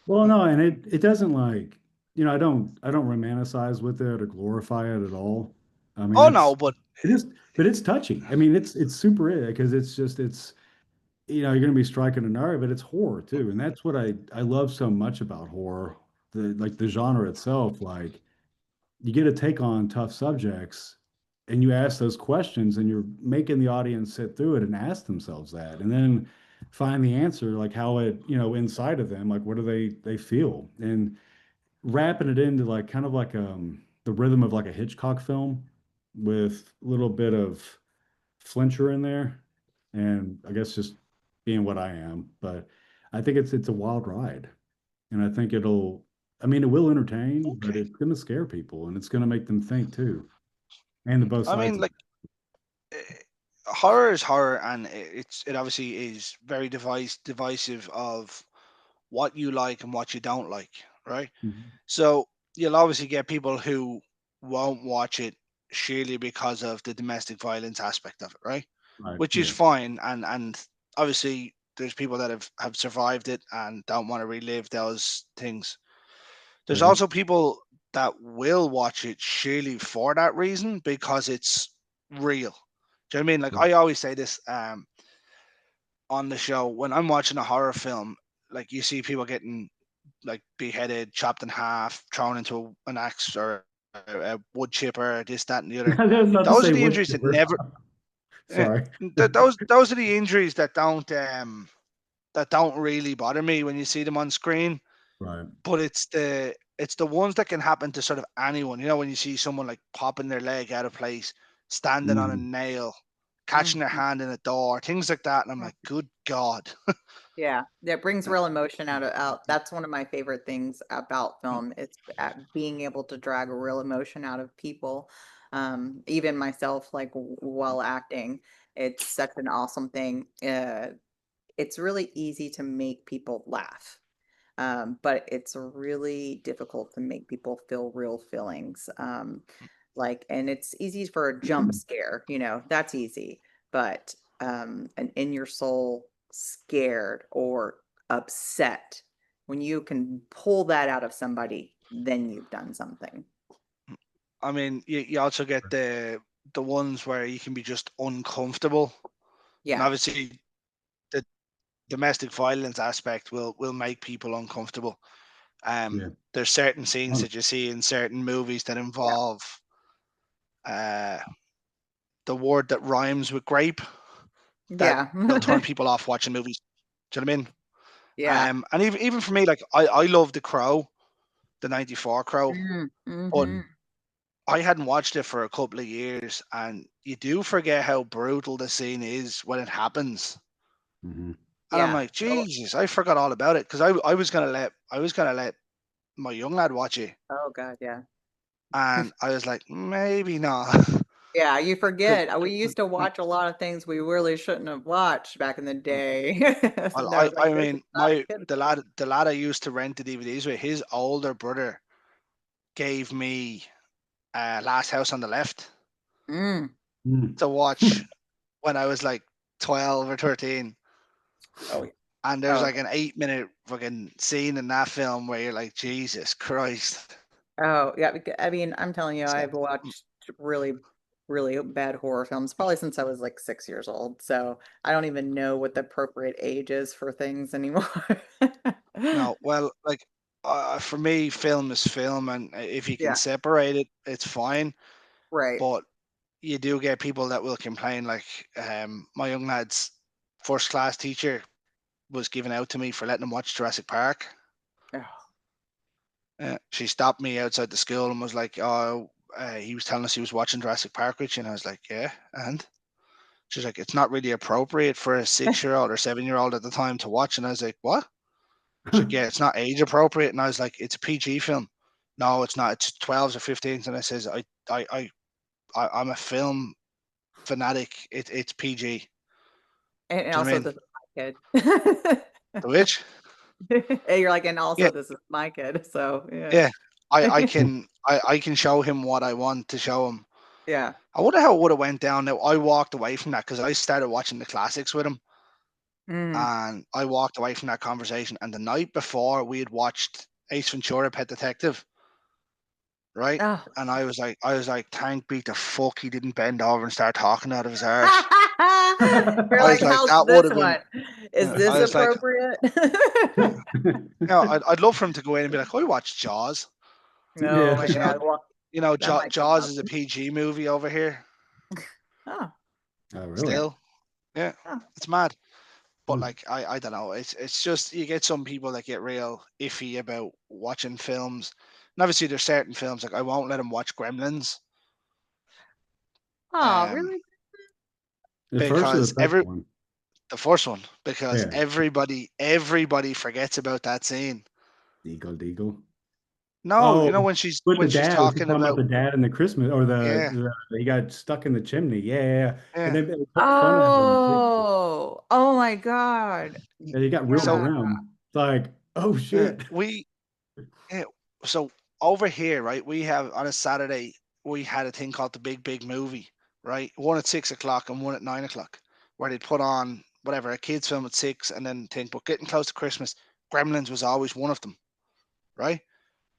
Well, no, and it doesn't like, I don't romanticize with it or glorify it at all. I mean, Oh no, but it is, but it's touchy. I mean, it's super it because you're going to be striking a nerve, but it's horror too, and that's what I love so much about horror, the genre itself. Like you get to take on tough subjects, and you ask those questions, and you're making the audience sit through it and ask themselves that, and then find the answer, like how it, inside of them, like what do they feel, and wrapping it into like kind of like the rhythm of like a Hitchcock film with a little bit of flincher in there, and I guess just being what I am. But I think it's a wild ride, and I think I mean, it will entertain, but okay. it's going to scare people, and it's going to make them think too, and the both I sides mean, of like horror is horror, and it obviously is very divisive of what you like and what you don't like, right? it. Mhm. So you'll obviously get people who won't watch it sheerly because of the domestic violence aspect of it, right? Right? Which is Yeah. fine, and obviously there's people that have survived it and don't want to relive those things. There's Right. also people that will watch it sheerly for that reason because it's real. Do you know what I mean? Like Right. I always say this on the show when I'm watching a horror film, like you see people getting like beheaded, chopped in half, thrown into an axe or a wood chipper, this, that, and the other. I was about to Those are say the wood injuries that chipper. never. eh, Sorry. those are the injuries that don't really bother me when you see them on screen. Right. But it's the ones that can happen to sort of anyone. You know, when you see someone like popping their leg out of place, standing on a Mm. nail, catching their Mhm. hand in a door, things like that. And I'm like, good God. Yeah, that brings real emotion out. That's one of my favorite things about film is being able to drag a real emotion out of people. Even myself, like while acting, it's such an awesome thing. It's really easy to make people laugh. But it's really difficult to make people feel real feelings. Like, and it's easy for a jump scare, that's easy. But an in your soul scared or upset, when you can pull that out of somebody, then you've done something. I mean, you also get the ones where you can be just uncomfortable. And Yeah. obviously the domestic violence aspect will make people uncomfortable. Yeah. There's certain scenes Honest. that you see in certain movies that Yeah. involve the word that rhymes with grape that Yeah. will turn people off watching movies. Do you know what I mean? Yeah. And even for me, like I love The Crow, the '94 Crow, but Mm-hmm. I hadn't watched it for a couple of years, and you do forget how brutal the scene is when it happens. Mm-hmm. And I'm Yeah. like, Oh, Jesus, I forgot all about it because I was gonna let my young lad watch it, oh God, yeah. and I was like, maybe not. Yeah, you 'Cause, forget. We used to watch a lot of things we really shouldn't have watched back in the day. well, And I was like, I this is mean, not my good. the lad I used to rent the DVDs with, his older brother gave me Last House on the Left Mm. Mm. to watch when I was like 12 or 13. Oh, yeah. And there's Oh, like an 8-minute fucking scene in that film where you're like, Jesus Christ. oh, yeah. I mean, I'm telling you, So, I've watched really, really bad horror films probably since I was like 6 years old. So I don't even know what the appropriate age is for things anymore. no, well, like for me, film is film, and if you can Yeah, separate it, it's fine. right. But you do get people that will complain. Like my young lad's first class teacher was given out to me for letting him watch Jurassic Park. Oh, She stopped me outside the school and was like, "Oh, he was telling us he was watching Jurassic Park with you," and I was like, "Yeah," and she's like, "It's not really appropriate for a 6-year-old or 7-year-old at the time to watch," and I was like, "What?" She's like, "Yeah, it's not age appropriate," and I was like, "It's a PG film." No, it's not. It's 12s or 15s, and I says, I'm a film fanatic. It's PG. and Do you know what also I mean? this is my kid. The which? And you're like, and Yeah, also this is my kid. So yeah. yeah. I can show him what I want to show him. Yeah. I wonder how it would have went down. Now I walked away from that because I started watching the classics with him, Mm. and I walked away from that conversation. And the night before, we had watched Ace Ventura: Pet Detective, right? Oh. And I was like, thank be to fuck he didn't bend over and start talking out of his arse. You're I was like, like, how's that would this have been. one? Is this I was like, appropriate? I'd love for him to go in and be like, I watched Jaws No, my because God. Well, that might come Jaws up. is a PG movie over here Oh, Oh, really? yeah. still. Yeah, Oh. it's mad. But Hmm. like I don't know. It's just you get some people that get real iffy about watching films. And obviously there's certain films like I won't let them watch Gremlins. Oh, Um really? The first or the because second one? the first one, because Yeah. everybody forgets about that scene. Deagle, Deagle. No, Oh, when with the she's dad. We're talking talking about about, the dad and the Christmas, or yeah, he got stuck in the chimney. Yeah, yeah, yeah. And yeah. then they poke fun at him. Oh, oh my God. And he got real So Yeah. grim. It's like, oh shit. we yeah, so over here, right, we have on a Saturday we had a thing called the Big Movie, right? One at 6 o'clock and one at 9 o'clock, where they'd put on whatever a kids film at six and then think, but getting close to Christmas, Gremlins was always one of them, right?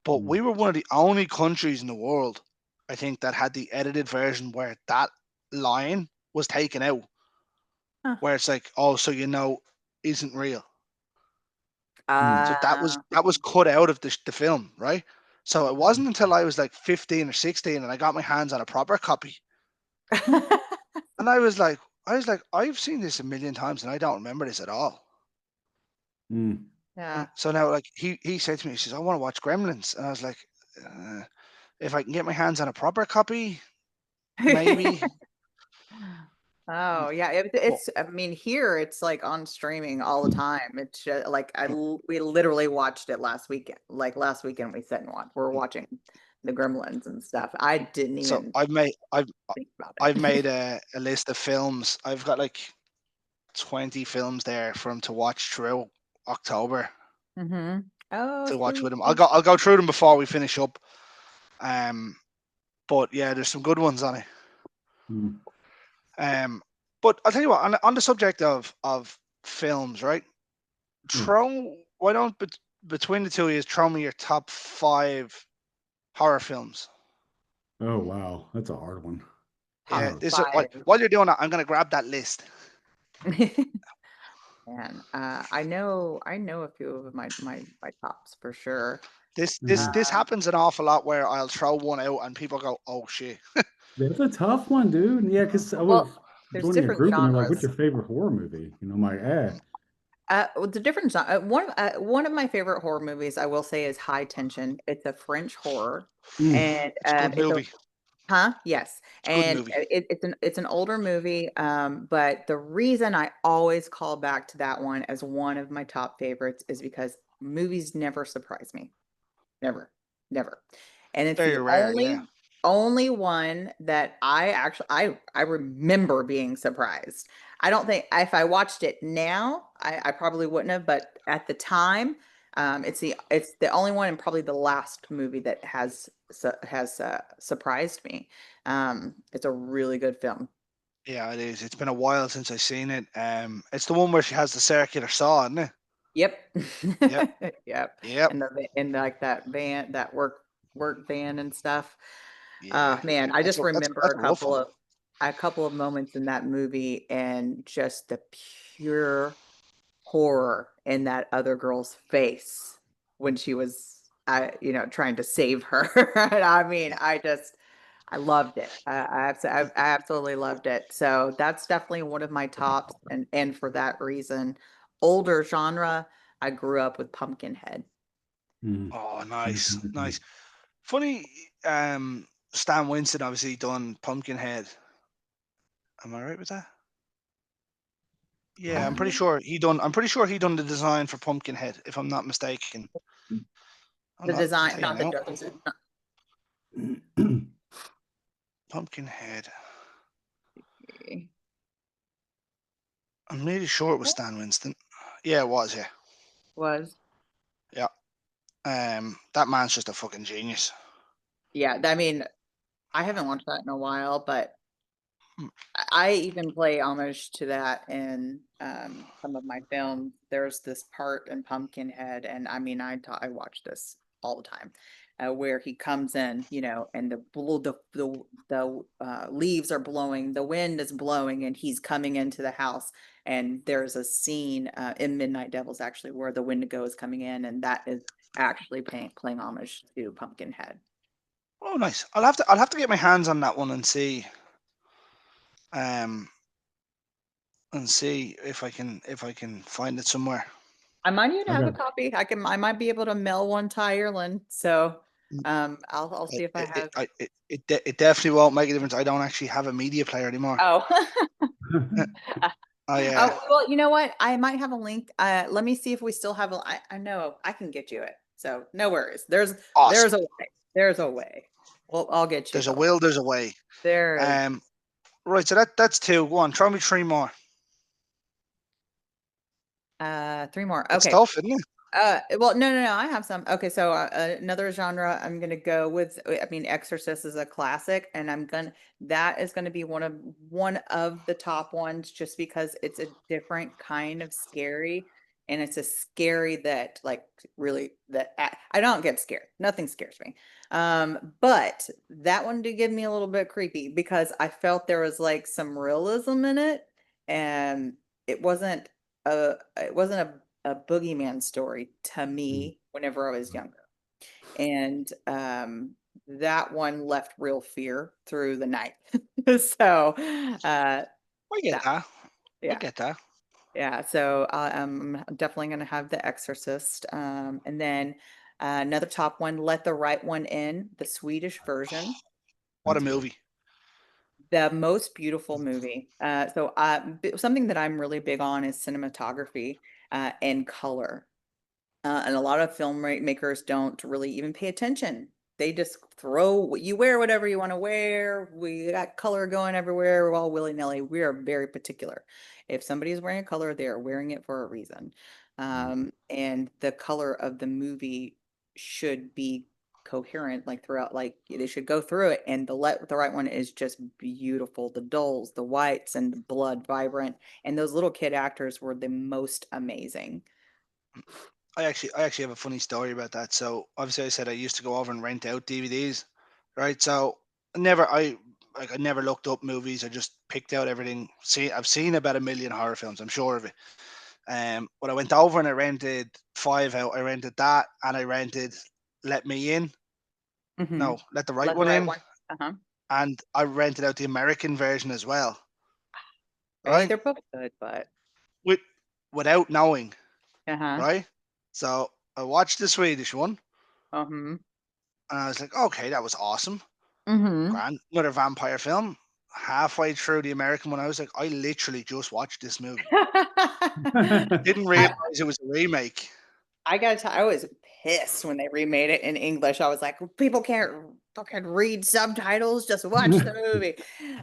But Mm. we were one of the only countries in the world, I think, that had the edited version where that line was taken out, Huh. where it's like, oh, so isn't real. Mm. So Uh, that was cut out of the film, right? So it wasn't until I was like 15 or 16 and I got my hands on a proper copy. And I was like, I've seen this a million times and I don't remember this at all. Mm. yeah. So now, like he said to me, he says, I want to watch Gremlins, and I was like, uh, if I can get my hands on a proper copy, maybe. Oh yeah, But it's. I mean, here it's like on streaming all the time. It's just, like we literally watched it last weekend. Like last weekend, we sat and watched. We're watching the Gremlins and stuff. I didn't so even think about I've it. made a list of films. I've got like 20 films there for him to watch throughout October Oh, to watch see. with him. I'll go through them before we finish up. Um, but yeah, there's some good ones on it. Mm. But I'll tell you what, on the subject of films, right? Yeah. Why don't between the two of you throw me your top 5 horror films? Oh wow, that's a hard one. Yeah, Top Uh, this is, five. while you're doing that, I'm gonna grab that list. Man, I know a few of my tops for sure. This this uh, this Um, happens an awful lot where I'll throw one out and people go, "Oh shit." that's a tough one, dude. Yeah, because I well, was there's joining a different group and they're like, "What's genres. your favorite horror movie?" I'm like, Well, the different one of my favorite horror movies I will say is High Tension. It's a French horror, mm, and It's a good it's a movie. huh? Yes, It's a good and movie. it's an older movie. But the reason I always call back to that one as one of my top favorites is because movies never surprise me. Never, never. And it's the Very rare, yeah. only one that I remember being surprised. I don't think if I watched it now, I probably wouldn't have, but at the time, it's the only one and probably the last movie that has surprised me. It's a really good film. Yeah, it is. It's been a while since I've seen it. It's the one where she has the circular saw, isn't it? Yep. Yep. Yep. Yep. And and like that van, that work van and stuff. Yeah. Man, I just remember That's a rough one. a couple of moments in that movie and just the pure horror in that other girl's face when she was trying to save her. And I mean, I loved it. I absolutely loved it. So that's definitely one of my tops and for that reason, older genre, I grew up with Pumpkinhead. mm, Oh, mm, nice, mm, mm. nice. Funny, Stan Winston obviously done Pumpkinhead. Am I right with that? Yeah, Um, I'm pretty sure he done the design for Pumpkinhead, if I'm not mistaken. the I'll design, tell you not the now. drugs. Pumpkinhead. I'm really sure it was Stan Winston. Yeah, it was. Yeah, Was. yeah. That man's just a fucking genius. Yeah, I mean, I haven't watched that in a while, but Hmm. I even play homage to that in some of my films. There's this part in Pumpkinhead, and I mean, I watch this all the time, where he comes in, and the leaves are blowing, the wind is blowing, and he's coming into the house. And there's a scene in Midnight Devils actually where the Wendigo is coming in, and that is actually playing homage to Pumpkinhead. Oh, nice. I'll have to get my hands on that one um, and see if I can find it somewhere. I might even I have a got copy. I might be able to mail one to Ireland. So Mm, I'll see if I have. It definitely won't make a difference. I don't actually have a media player anymore. Oh. Uh, I Oh, well, you know what? I might have a link. Let me see if we still have I know I can get you it. So no worries. awesome. There's a way. There's a way. Well, I'll get you There's a the link. will, there's a way. There is Um, right. So that's two. Go on, throw me three more. three more. It's Okay. tough, isn't it? Well, no, I have some. Okay, so another genre I'm gonna go with. I mean, Exorcist is a classic, and that is gonna be one of the top ones, just because it's a different kind of scary, and it's a scary that like really that I don't get scared. Nothing scares me. But that one did give me a little bit creepy because I felt there was like some realism in it, and it wasn't a boogeyman story to mm. me whenever I was younger. And that one left real fear through the night. So I get that that. I yeah. get that. Yeah, so I'm definitely going to have The Exorcist. And then another top one, Let the Right One In, the Swedish version. What a That's good. movie. The most beautiful movie. Something that I'm really big on is cinematography and color. And a lot of filmmakers don't really even pay attention. They just throw you wear whatever you want to wear. We got color going everywhere. We're all willy-nilly. We are very particular. If somebody is wearing a color, they are wearing it for a reason. And the color of the movie should be coherent, like throughout, like they should go through it. And the right one is just beautiful. The dulls, the whites, and the blood vibrant. And those little kid actors were the most amazing. I actually have a funny story about that. So obviously, I said I used to go over and rent out DVDs, right? So I never looked up movies. I just picked out everything. I've seen about a million horror films. I'm sure of it. But I went over and I rented five out. I rented that, and I rented Let Me In. Hmm. No, Let the Right Let the One right In, one. Uh-huh. and I rented out the American version as well, I mean, right? they're both good, but With without knowing, uh-huh. right? So I watched the Swedish one, Uh-huh. and I was like, okay, that was awesome. Mm-hmm. Grand, another vampire film. Halfway through the American one, I was like, I literally just watched this movie. Didn't realize I it was a remake. I gotta tell, I was pissed when they remade it in English. I was like, people can't fucking read subtitles, just watch the movie.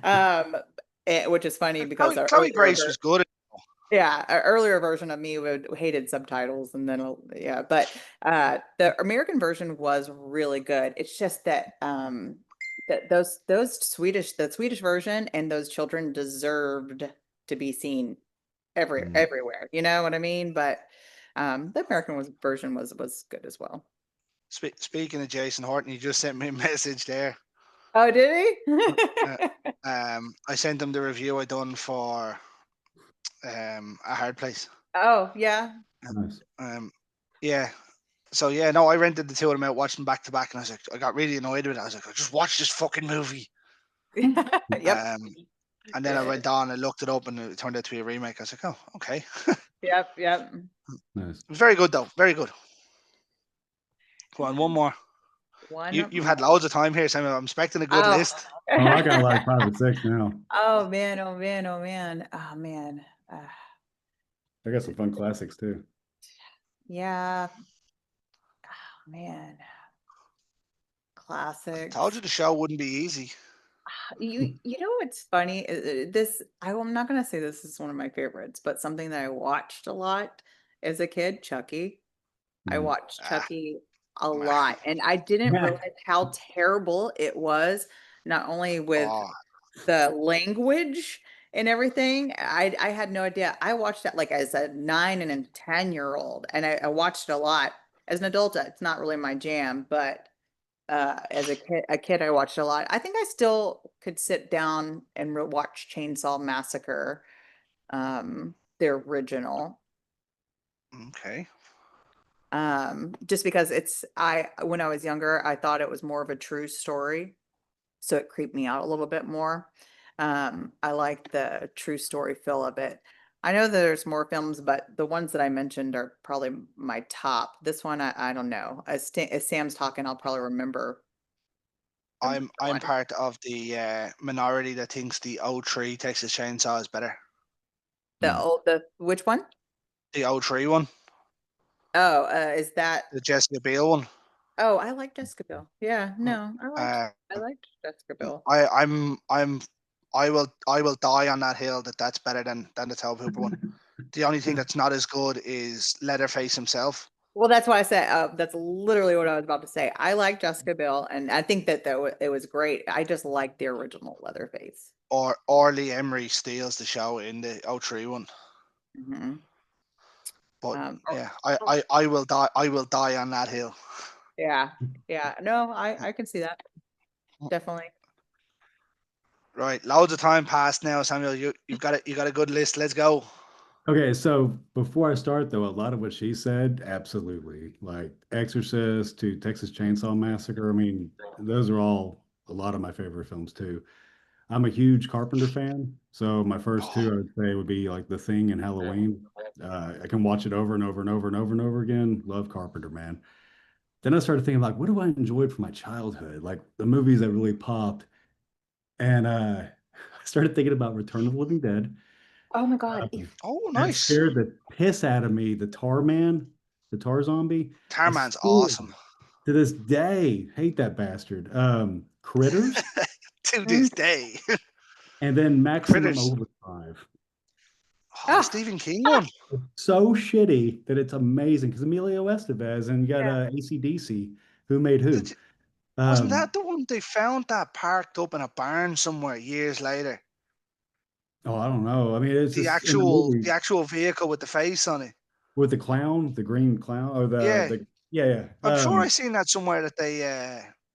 Um, which is funny because our Chloe Grace was good. yeah, an earlier version of me would hated subtitles, and then yeah, but the American version was really good. It's just that that those the Swedish version and those children deserved to be seen Mm. everywhere. You know what I mean? But the American version was good as well. Speaking of Jason Horton, he just sent me a message there. Oh, did Uh, he? I sent him the review I done for A Hard Place. Oh, yeah. Nice. Um, yeah. So yeah, no, I rented the two of them out, watched them back to back, and I was like, I got really annoyed with it. I was like, I just watched this fucking movie. Yep. And then I Yeah. went on and looked it up, and it turned out to be a remake. I was like, oh, okay. Yep. Yep. Nice. Very good though, very good. Go on, one more. One You've had more. loads of time here, Samuel. I'm expecting a good Oh. list. Oh, I got like 5 or 6 now. Oh man, oh man, oh man. Oh man. I got some fun classics too. Yeah. Oh man. Told Classics. you the show wouldn't be easy. You know what's funny? I'm not gonna say this is one of my favorites, but something that I watched a lot as a kid, Chucky. I Mm. watched Ah, Chucky a meh. lot, and I didn't Yeah. realize how terrible it was, not only with Oh, the language and everything. I had no idea. I watched that like as a 9 and a 10-year-old, and I watched it a lot. As an adult, it's not really my jam, but as a kid, I watched a lot. I think I still could sit down and watch Chainsaw Massacre, the original. okay. Just because when I was younger, I thought it was more of a true story, so it creeped me out a little bit more. I like the true story feel of it. I know there's more films, but the ones that I mentioned are probably my top. This one, I don't know. As Sam's talking, I'll probably remember the I'm one. part of the minority that thinks the O3 Texas Chainsaw is better. Mm. The which one? The O3 one, Oh, is that? the Jessica Biel one. Oh, I like Jessica Biel. Yeah, Mm, no, Uh, I liked Jessica Biel. I'm I will die on that hill that that's better than the Tobe Hooper one. The only thing that's not as good is Leatherface himself, Well, that's why I said that's literally what I was about to say. I like Jessica Biel, and I think that it was great. I just like the original Leatherface. or Orly Emery steals the show in the O3 one. Hmm. But Um, yeah, I will die. I will die on that hill. yeah, yeah. No, I can see that definitely. Right, loads of time passed now, Samuel. You got a good list. Let's go. Okay, so before I start though, a lot of what she said, absolutely. Like Exorcist to Texas Chainsaw Massacre. I mean, those are all a lot of my favorite films too. I'm a huge Carpenter fan, so my first Oh, two I would say would be like The Thing and Halloween. I can watch it over and over and over and over and over again. Love Carpenter, man. Then I started thinking like, what do I enjoyed from my childhood? Like the movies that really popped. And started thinking about Return of the Living Dead. Oh my God. Oh, That nice. scared the piss out of me. The Tar Man, the Tar Zombie. I Tarman's still, awesome. to this day, hate that bastard. Critters, To Mm. this day. and then Maximum Critters. Overdrive. Oh, the Ah, Stephen King one. So shitty that it's amazing because Emilio Estevez and you got yeah. AC/DC, who made who? Did you- Wasn't Um, that the one they found that parked up in a barn somewhere years later? oh, I don't know. I mean, it's The just in the actual movie the actual vehicle with the face on it. with the clown, the green clown, or Yeah. the yeah, I'm yeah. sure I seen that somewhere that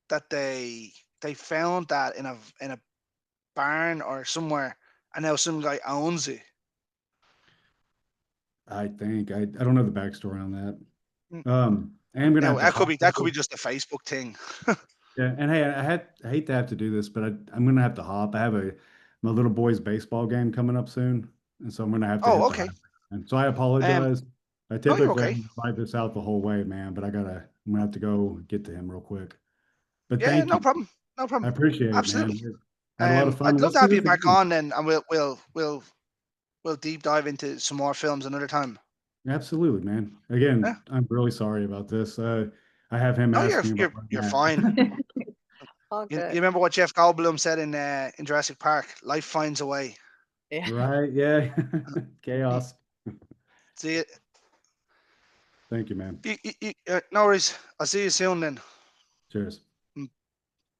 that they found that in a barn or somewhere, and now some guy owns it. I think I don't know the backstory on that. Mm. I am gonna Now have to hop that could here. be just a Facebook thing. Yeah, and hey, I hate to have to do this, but I'm gonna have to hop. I have my little boy's baseball game coming up soon, and so I'm gonna have to Oh, hit the okay. highway. And so I Um, apologize. I no, you're typically okay. ride this out the whole way, man, but I'm gonna have to go get to him real quick. But Yeah, thank no you. problem. No I problem. appreciate it, Absolutely. man. I had a lot of fun. I'd love Let's to do have you this back again. on then, and we'll deep dive into some more films another time. Absolutely, man. Yeah. Again, I'm really sorry about this. I have him No, asking about you're that. fine. All You good. remember what Jeff Goldblum said in Jurassic Park? Life finds a way. Yeah. Right? Yeah. Mm. Chaos. See it. Thank you, man. No worries. I'll see you soon then. Cheers. Mm,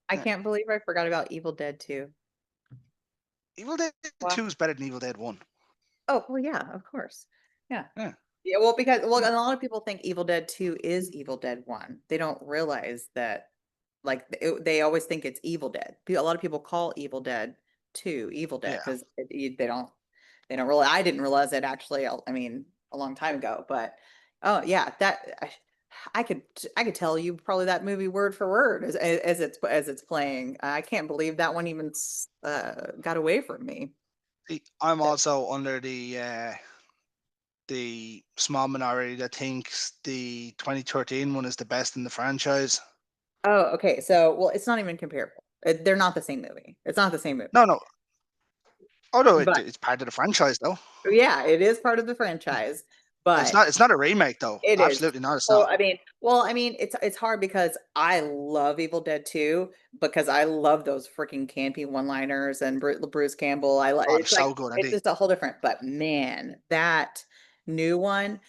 I yeah. can't believe I forgot about Evil Dead 2. Evil Dead Wow. 2 is better than Evil Dead 1. Oh, well, yeah, of course. Yeah. Yeah. Yeah, well, because Mm. and a lot of people think Evil Dead 2 is Evil Dead 1. They don't realize that like they always think it's Evil Dead. A lot of people call Evil Dead 2 Evil Dead Yeah. because they don't really I didn't realize it actually I mean a long time ago, but oh yeah, I could tell you probably that movie word for word as it's playing. I can't believe that one even got away from me. See, I'm also under the small minority that thinks the 2013 one is the best in the franchise. Oh, okay. So, well, it's not even comparable. They're not the same movie. It's not the same movie. No, no. Oh no, But it's part of the franchise though. yeah, it is part of the franchise, but It's not a remake though. it is. Absolutely not. It's So, not. I mean, it's hard because I love Evil Dead 2 because I love those freaking campy one-liners and Bruce Campbell. I like Oh, they're it's like so good, aren't it's they? just a whole different, but man, that new one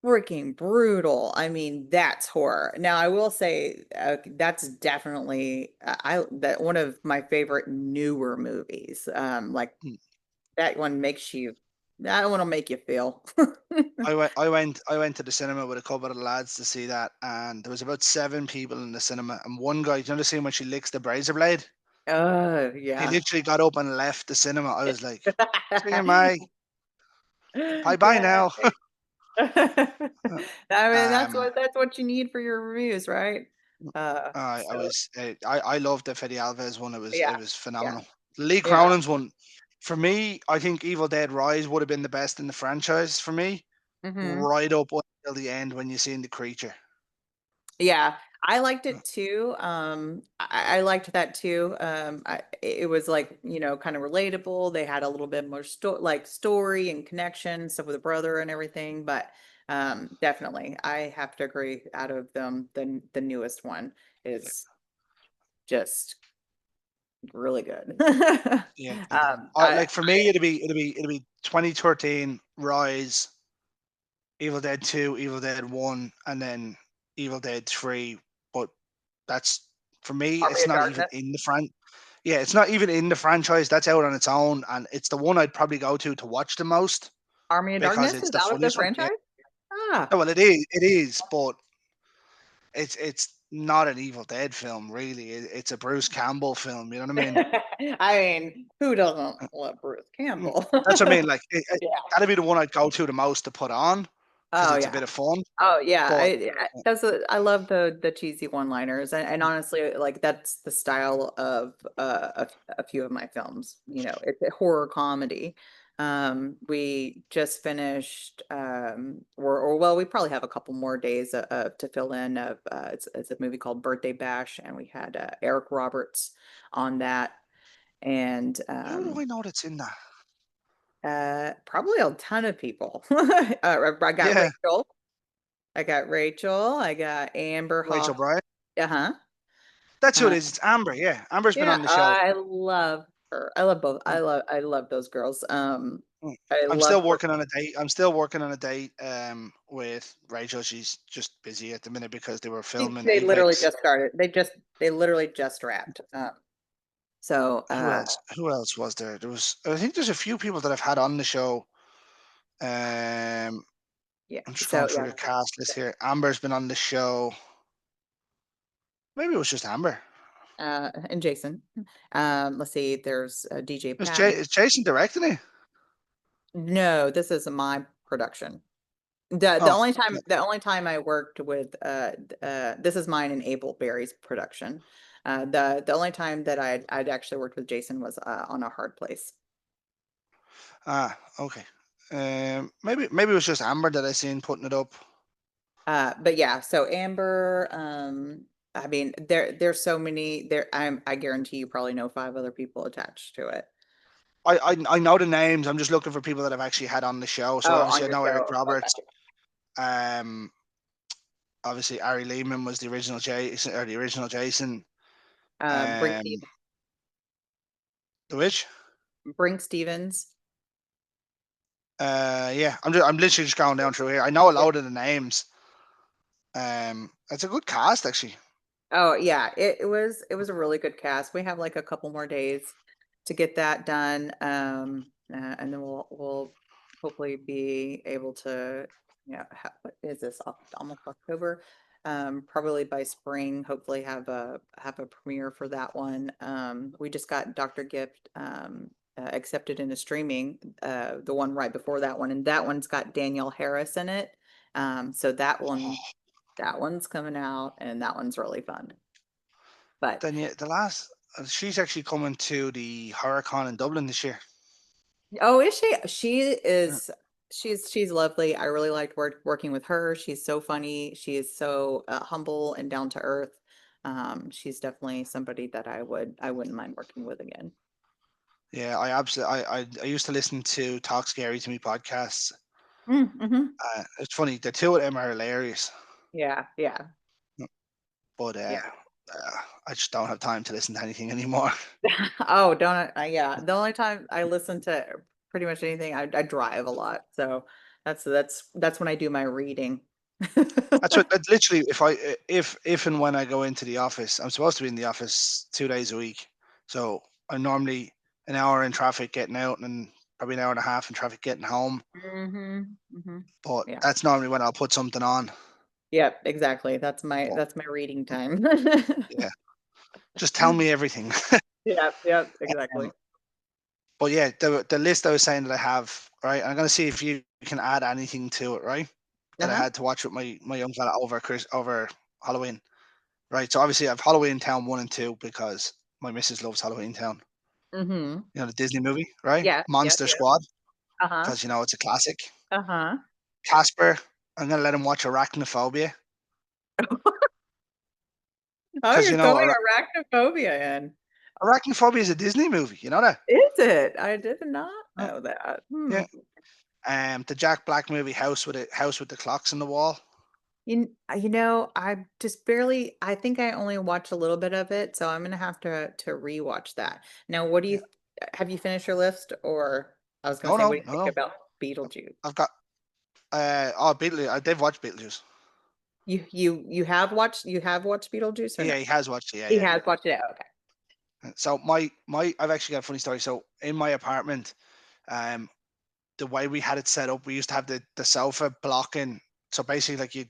freaking brutal. I mean, that's horror. Now, I will say that's definitely that one of my favorite newer movies. Like Mm. that one makes you that one will make you feel. I went to the cinema with a couple of the lads to see that, and there was about 7 people in the cinema, and one guy, do you know the scene when she licks the razor blade? Oh, He yeah. literally got up and left the cinema. I was like, "See you, mate. Bye bye Yeah. now." I mean, um, that's what you need for your reviews, right? So I loved the Fede Alves one. yeah, It was yeah, phenomenal. Lee yeah. Cronin's one, for me, I think Evil Dead Rise would have been the best in the franchise for me, Hmm. right up until the end when you seen the creature. Yeah, I liked it too. I liked that too. It was like, kind of relatable. They had a little bit more story and connection, stuff with the brother and everything. But definitely, I have to agree. Out of them, the newest one Yeah, is just really good. yeah. I Like for me, it'd be 2013 Rise, Evil Dead 2, Evil Dead 1, and then Evil Dead 3. But that's for me, Army it's of not even Darkness. in the yeah, it's not even in the franchise. That's out on its own, and it's the one I'd probably go to watch the most Army of because Darkness it's is the out of the funniest one. Yeah. franchise. Ah. No, well, it is, but it's not an Evil Dead film, really. It's a Bruce Campbell film. You know what I mean? I mean, who doesn't Uh, love Bruce mm, Campbell? That's what I mean. Like, Yeah. that'd be the one I'd go to the most to put on because Oh it's a yeah. bit of fun. Oh yeah. But I love the cheesy one-liners and honestly, like that's the style of a few of my films. It's a horror comedy. We just finished, or well, we probably have a couple more days to fill in. Of it's a movie called Birthday Bash, and we had Eric Roberts on that. and Who do I know that's in that? probably a ton of people. I got Yeah, Rachel. I got Rachel. I got Amber Rachel Hoff. Bryan. Uh-huh. That's who it Uh, is. It's Amber. Yeah, Amber's been yeah, on the show. I love her. I love both. Mm, I love those girls. mm. I I'm love still her. working on a date. I'm still working on a date with Rachel. She's just busy at the minute because they were filming They literally Apex. just started. They literally just wrapped. So Who else? Who else was there? There was. I think there's a few people that I've had on the show. Um, yeah. I'm just going So through yeah. the cast list here. Amber's been on the show. Maybe it was just Amber. And Jason. Let's see. There's DJ Patton. Is Jason directing it? No, this is my production. Oh, The only time I worked with this is mine and Abel Berry's production. The only time that I'd actually worked with Jason was on A Hard Place. okay. Maybe it was just Amber that I seen putting it up. But yeah, so Amber, I mean, there's so many there. I guarantee you probably know 5 other people attached to it. I know the names. I'm just looking for people that I've actually had on the show. So Oh, obviously on I your know Eric show. Oh, Roberts. gotcha. Um, obviously Ari Lehman was the original Jason or the original Jason. Brink Um, Steve, the witch. Brink Stevens. Yeah, I'm literally just going down through here. I know a load of the names. It's a good cast actually. Oh yeah, it was a really good cast. We have like a couple more days to get that done. And then we'll hopefully be able to, what is this? Almost October? Probably by spring, hopefully have a premiere for that one. We just got Dr. Gift accepted into streaming, the one right before that one, and that one's got Danielle Harris in it. So that one's coming out and that one's really fun. But Then yeah, the last she's actually coming to the HorrorCon in Dublin this year. oh, is she? She Yeah. is she's lovely. I really liked working with her. She's so funny. She is so humble and down to earth. She's definitely somebody that I wouldn't mind working with again. Yeah, I absolutely. I used to listen to Talk Scary to Me podcasts. Mm-hmm. It's funny. The two of them are hilarious, Yeah, yeah, but yeah. I just don't have time to listen to anything anymore. Oh, don't yeah. The only time I listen to pretty much anything, I drive a lot. So that's when I do my reading. That's literally if and when I go into the office, I'm supposed to be in the office 2 days a week. So I'm normally an hour in traffic getting out and probably an hour and a half in traffic getting home. Mm-hmm. Mm-hmm. But Yeah. that's normally when I'll put something on. Yep, exactly. But That's my reading time. yeah, just tell me everything. Yep, exactly. Um, but yeah, the list I was saying that I have, right? I'm gonna see if you can add anything to it, right? That I Uh-huh. had to watch with my young fella over Halloween, right? So obviously I have Halloween Town 1 and 2 because my missus loves Halloween Town. Mm-hmm. You know the Disney movie, right? Yeah, yep, Monster yep. Squad, Uh-huh. because it's a classic. Uh-huh. Casper, I'm gonna let him watch Arachnophobia Oh, because you're throwing arachnophobia in. Arachnophobia is a Disney movie. You know that? Is it? I did not Uh, know that. Hmm. Yeah. The Jack Black movie House with the Clocks on the Wall. You know, I just barely, I think I only watched a little bit of it, so I'm gonna have to rewatch that. Now, what do Yeah. you have you finished your list, or I was gonna No, say, what no, do you no, think no. about Beetlejuice? I've got Beetlejuice. Did watch Beetlejuice. You have watched Beetlejuice or no? Yeah, he has watched it. Yeah, He yeah. has watched it. Okay. So my I've actually got a funny story. So in my apartment, um, the way we had it set up, we used to have the sofa blocking. So basically, like you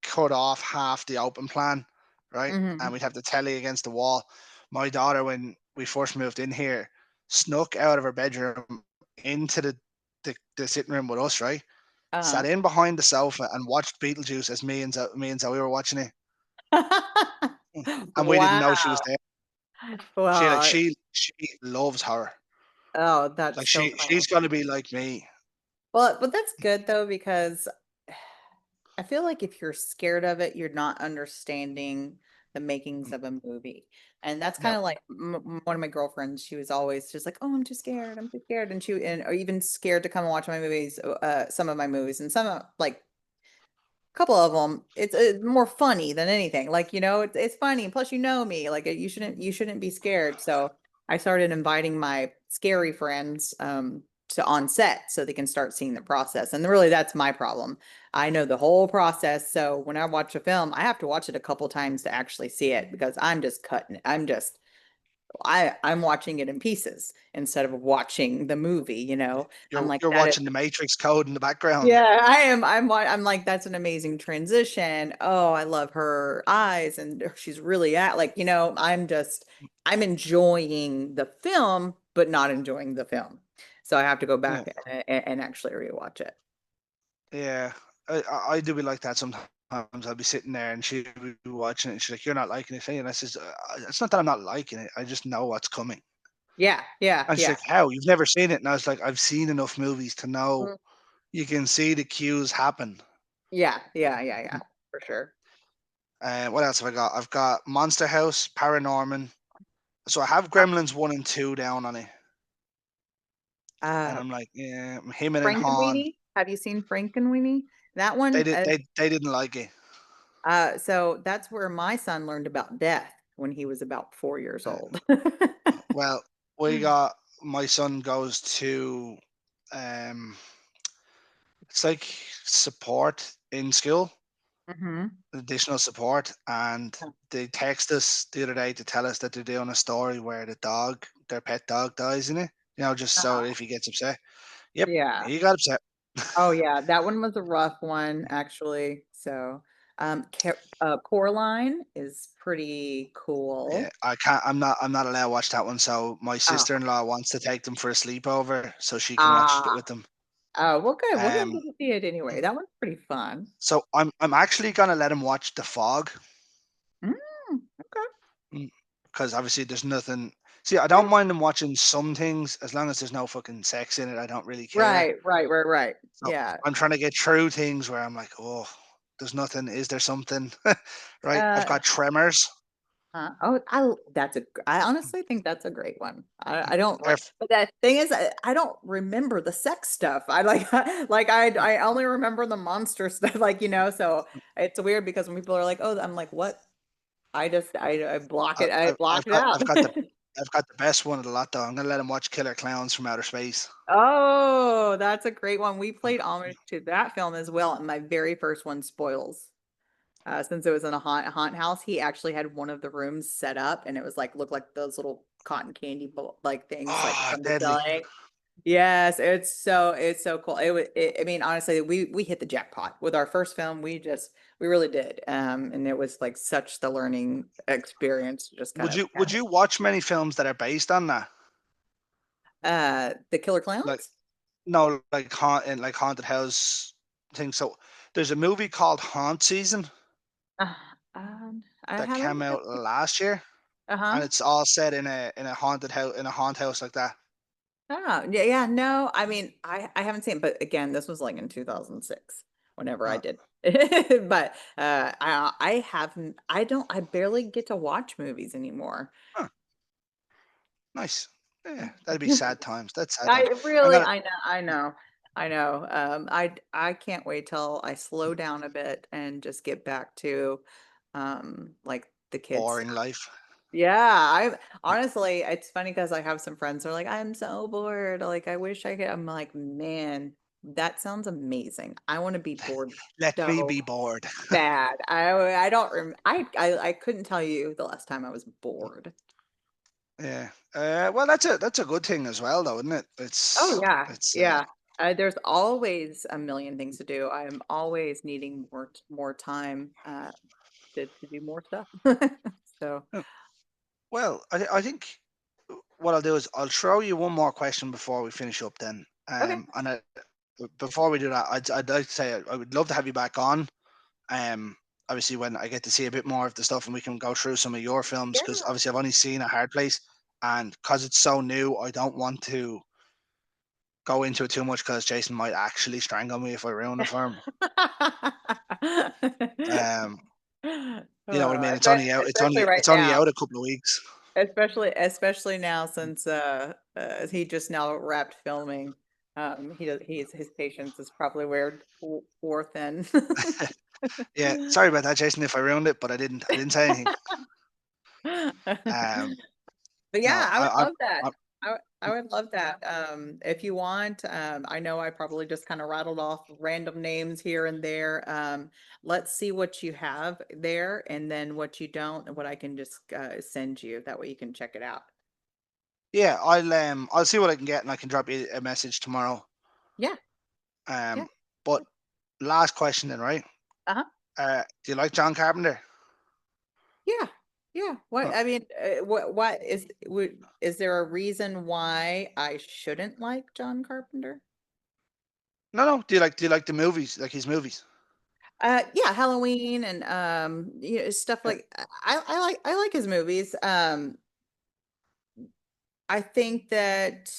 cut off half the open plan, right? And Hmm. we'd have the telly against the wall. My daughter, when we first moved in here, snuck out of her bedroom into the sitting room with us, right? Sat Uh-huh. in behind the sofa and watched Beetlejuice as me and Zoe were watching it, and we didn't know she was Wow. there. Well, She loves horror. oh, Like that's so she's funny. gonna be like me. Well, but that's good though, because I feel like if you're scared of it, you're not understanding the makings Mm. of a movie. And that's kind Yep. of like one of my girlfriends. She was always just like, "Oh, I'm too scared. I'm too scared," and or even scared to come and watch my movies. Some of my movies, and some like couple of them it's more funny than anything, like, it's funny, plus me, like, you shouldn't be scared. So I started inviting my scary friends to on set so they can start seeing the process, and really that's my problem. I know the whole process, so when I watch a film I have to watch it a couple times to actually see it, because I'm watching it in pieces instead of watching the movie. I'm like, You're that is watching the Matrix code in the background. yeah, I am. I'm like, that's an amazing transition. Oh, I love her eyes, and she's really I'm enjoying the film, but not enjoying the film. So I have to go Yeah. back and actually rewatch it. Yeah. I do be like that sometimes. I'll be sitting there and she'll be watching it and she's like, "You're not liking it, eh?" And I says, "It's not that I'm not liking it. I just know what's coming." Yeah, yeah, And she's yeah. like, "How? You've never seen it?" And I was like, "I've seen enough movies to know Mm, you can see the cues happen." yeah, yeah, yeah, yeah, for sure. What else have I got? I've got Monster House, Paranorman. So I have Gremlins 1 and 2 down on it. And Uh, I'm like, yeah, him and Haun. Frankenweenie. Have you seen Frankenweenie? That They one. did they didn't like it. So that's where my son learned about death when he was about 4 years Uh, old. well, we got my son goes to um it's like support in school, Hmm. additional support, and they text us the other day to tell us that they're doing a story where their pet dog dies in it. Just so Uh-huh. if he gets upset. Yep, Yeah. he got upset. Oh yeah, that one was a rough one actually. So, Coraline is pretty Yeah, cool. I can't. I'm not allowed to watch that one. So my Oh, sister-in-law wants to take them for a sleepover so she can watch it ah, with them. oh, well, good. We're gonna Um, get to see it anyway. That one's pretty fun. so I'm actually gonna let him watch The Fog, Mm, okay. because obviously there's nothing. See, I Yeah. don't mind him watching some things as long as there's no fucking sex in it. I don't really care. Right, right, right, right. So Yeah. I'm trying to get through things where I'm like, oh, there's nothing. Is there something? Right? I've Uh, got Tremors. I honestly think that's a great one. I don't They're like, but that thing is, I don't remember the sex stuff. I like, like I only remember the monster stuff, like, so it's weird because when people are like, "Oh," I'm like, "What?" I block I, it. I block I've it got out. I've got the best one of the lot though. I'm gonna let him watch Killer Clowns from Outer Space. Oh, that's a great one. We played homage to that film as well, and my very first one spoils. Since it was in a haunt house, he actually had one of the rooms set up, and it was like looked like those little cotton candy like things like Oh, from the deadly. ceiling. Yes, it's so cool. I mean, honestly, we hit the jackpot with our first film. We really did. And it was like such the learning experience, just kind Would of you watch many films that are based on that? the Killer Like Clowns. no, like haunted house things. So there's a movie called Haunt Season Uh, I that haven't. came out last year, Uh-huh. and it's all set in a haunted house like that. Oh, yeah, yeah. No, I mean, I haven't seen it, but again, this was like in 2006, whenever I Uh, did. But I haven't. I barely get to watch movies anymore. huh, nice. Yeah, that'd be sad times. That's sad times. I I'm really, gonna I know. I can't wait till I slow down a bit and just get back to, like the kids. boring life. Yeah, I honestly, it's funny because I have some friends who are like, I'm so bored. Like, I wish I could. I'm like, man, that sounds amazing. I want to be bored Let me so be bored. bad. I don't I couldn't tell you the last time I was bored. Yeah. Well, that's a good thing as well, though, isn't it? Oh yeah, It's yeah. There's always a million things to do. I'm always needing more time to do more stuff. So uh, well, I think what I'll do is I'll throw you one more question before we finish up. Then, okay, and before we do that, I'd like to say I would love to have you back on. Obviously, when I get to see a bit more of the stuff and we can go through some of your films, because yeah. obviously I've only seen A Hard Place, and because it's so new, I don't want to go into it too much because Jason might actually strangle me if I ruin it for him. Um, You know what I mean? It's only out. Especially right It's only now. out a couple of weeks. Especially now since he just now wrapped filming. His patience is probably wore thin. Yeah, sorry about that, Jason. If I ruined it, but I didn't. I didn't say anything. Um, But no, yeah, I would love that. I I would love that. If you want, I know I probably just kind of rattled off random names here and there. Let's see what you have there, and then what you don't, and what I can just send you. That way you can check it out. yeah, I'll see what I can get, and I can drop you a message tomorrow. Yeah, yeah, Um, but last question then, right? uh-huh. Do you like John Carpenter? Yeah, yeah. What Uh, I mean, is there a reason why I shouldn't like John Carpenter? no, no. Do you like the movies, like his movies? Yeah, Halloween and stuff Yeah. like I like his movies. I think that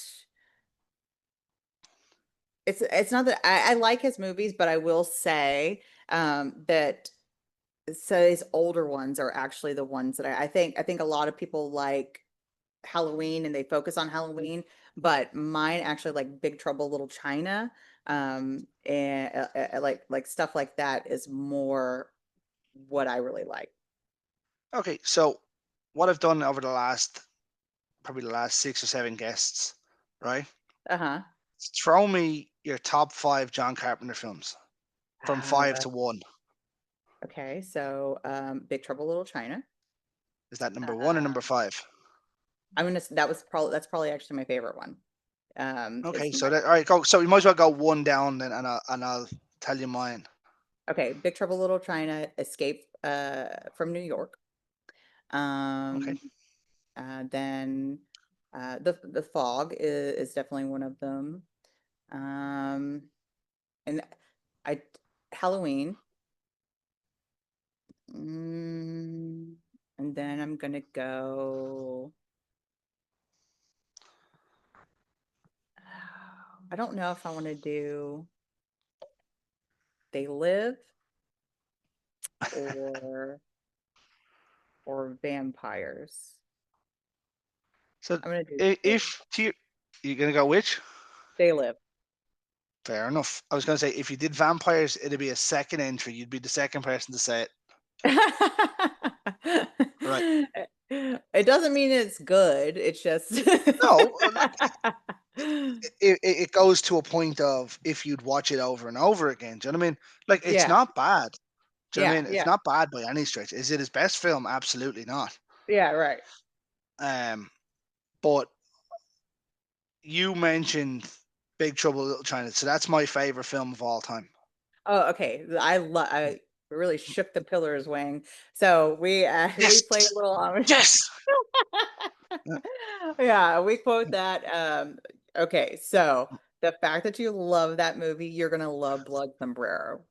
it's not that I like his movies, but I will say that so his older ones are actually the ones that I think a lot of people like Halloween and they focus on Halloween, but mine actually like Big Trouble Little China, and like stuff like that is more what I really like. Okay, so what I've done over the last probably the last 6 or 7 guests, right? Uh-huh. Throw me your top 5 John Carpenter films from five Uh, to one. okay, so Big Trouble Little China. Is that number one or Uh, number five? that's probably actually my favorite one. Okay, Is so my that all right, go. So you might as well go one down then, and I'll tell you mine. Okay, Big Trouble Little China, Escape from New York. Okay, Um, then the Fog is definitely one of them. Um, and I Halloween. Mm, and then I'm gonna go. I don't know if I want to do They Live or Vampires. so I'm gonna do if you're gonna go which? They Live. Fair enough. I was gonna say if you did vampires, it'd be a second entry. You'd be the second person to say it. Right. It doesn't mean it's good. It's just No, it goes to a point of if you'd watch it over and over again. Do you know what I mean? Like it's Yeah, not bad. Do you know what yeah, I mean? It's yeah, not bad by any stretch. Is it his best film? Absolutely not. yeah, right. Um, but you mentioned Big Trouble in Little China, so that's my favorite film of all time. Oh, okay. I really shook the pillars, Wang. So we Yes, play a little yes. Yeah. yeah, we quote that. Okay, so the fact that you love that movie, you're gonna love Blood Sombrero.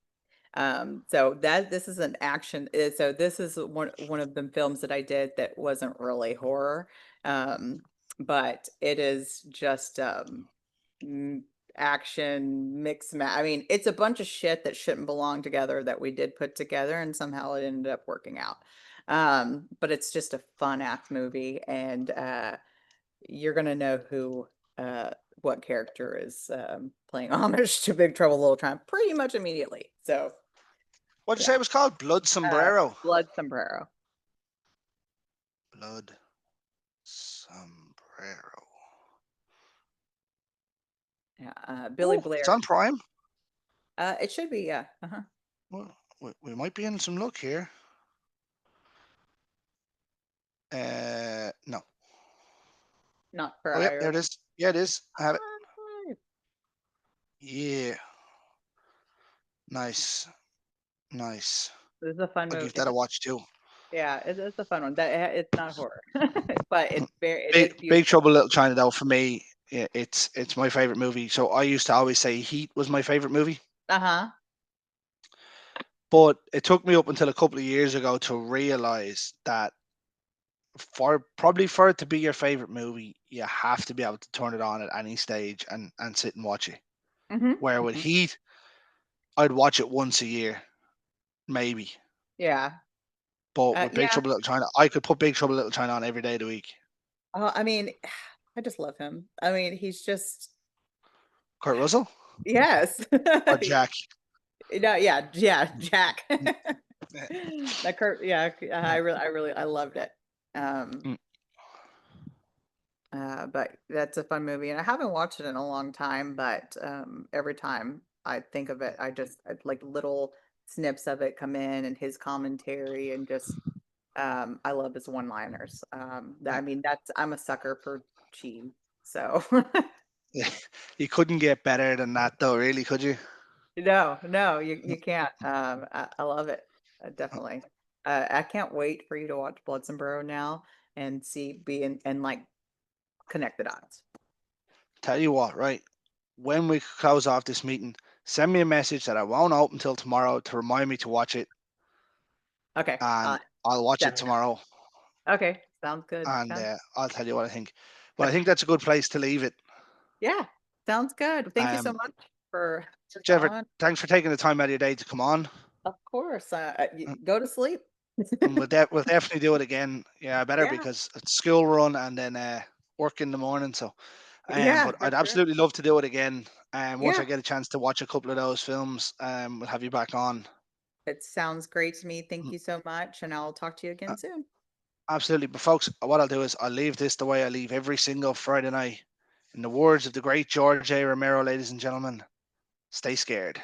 So that this is an action. So this is one of the films that I did that wasn't really horror, um, but it is just m- action mix. I mean, it's a bunch of shit that shouldn't belong together that we did put together, and somehow it ended up working out. But it's just a fun ass movie, and you're gonna know who. Uh, what character is playing homage to Big Trouble Little China pretty much immediately. So What'd you say yeah. it was called? Blood Sombrero. Blood Sombrero. Blood Sombrero. Yeah, Billy Oh, it's Blair. on Prime. It should be, yeah. Uh-huh. Well, we might be in some luck here. No. Not for Oh, yep, there it Ireland. is. Yeah, it is. I have it. Ah, Yeah, nice, nice. this is a fun I'll movie. give that a watch too. Yeah, it's a fun one. It's not horror, but it is Big beautiful. Trouble in Little China, though, for me, it's my favorite movie. So I used to always say Heat was my favorite movie, Uh-huh. but it took me up until a couple of years ago to realize that for it to be your favorite movie, you have to be able to turn it on at any stage and sit and watch it. Hmm. Where with Hmm. Heat, I'd watch it once a year, maybe. Yeah. But with Big Yeah. Trouble in Little China, I could put Big Trouble in Little China on every day of the week. I mean, I just love him. I mean, he's just Kurt Russell yes. or Jack? No, yeah, yeah, Jack. Yeah. That Kurt, yeah, I loved it. Um, Mm. but that's a fun movie, and I haven't watched it in a long time. But every time I think of it, like little snips of it come in, and his commentary, and just I love his one-liners. I mean, I'm a sucker for cheese, so Yeah. You couldn't get better than that, though, really, could you? no, no, you can't. I love it, definitely. I can't wait for you to watch Bloods and Burrow now and see be and like connect the dots. Tell you what, right? When we close off this meeting, send me a message that I won't open till tomorrow to remind me to watch it, Okay, and I'll watch it definitely. tomorrow, Okay, sounds good. and Sounds I'll tell you what I think. But I think that's a good place to leave it. yeah, sounds good. Thank you so Um, much for Jennifer, on. thanks for taking the time out of your day to come on. Of course, go to sleep. And we'll definitely do it again. Yeah, better Yeah, because it's school run and then work in the morning. So, yeah, but for I'd sure. absolutely love to do it again. Once I Yeah, get a chance to watch a couple of those films, we'll have you back on. it sounds great to me. Thank Mm, you so much, and I'll talk to you a- again soon. Absolutely. But folks, what I'll do is I'll leave this the way I leave every single Friday night. In the words of the great George A. Romero, ladies and gentlemen, stay scared.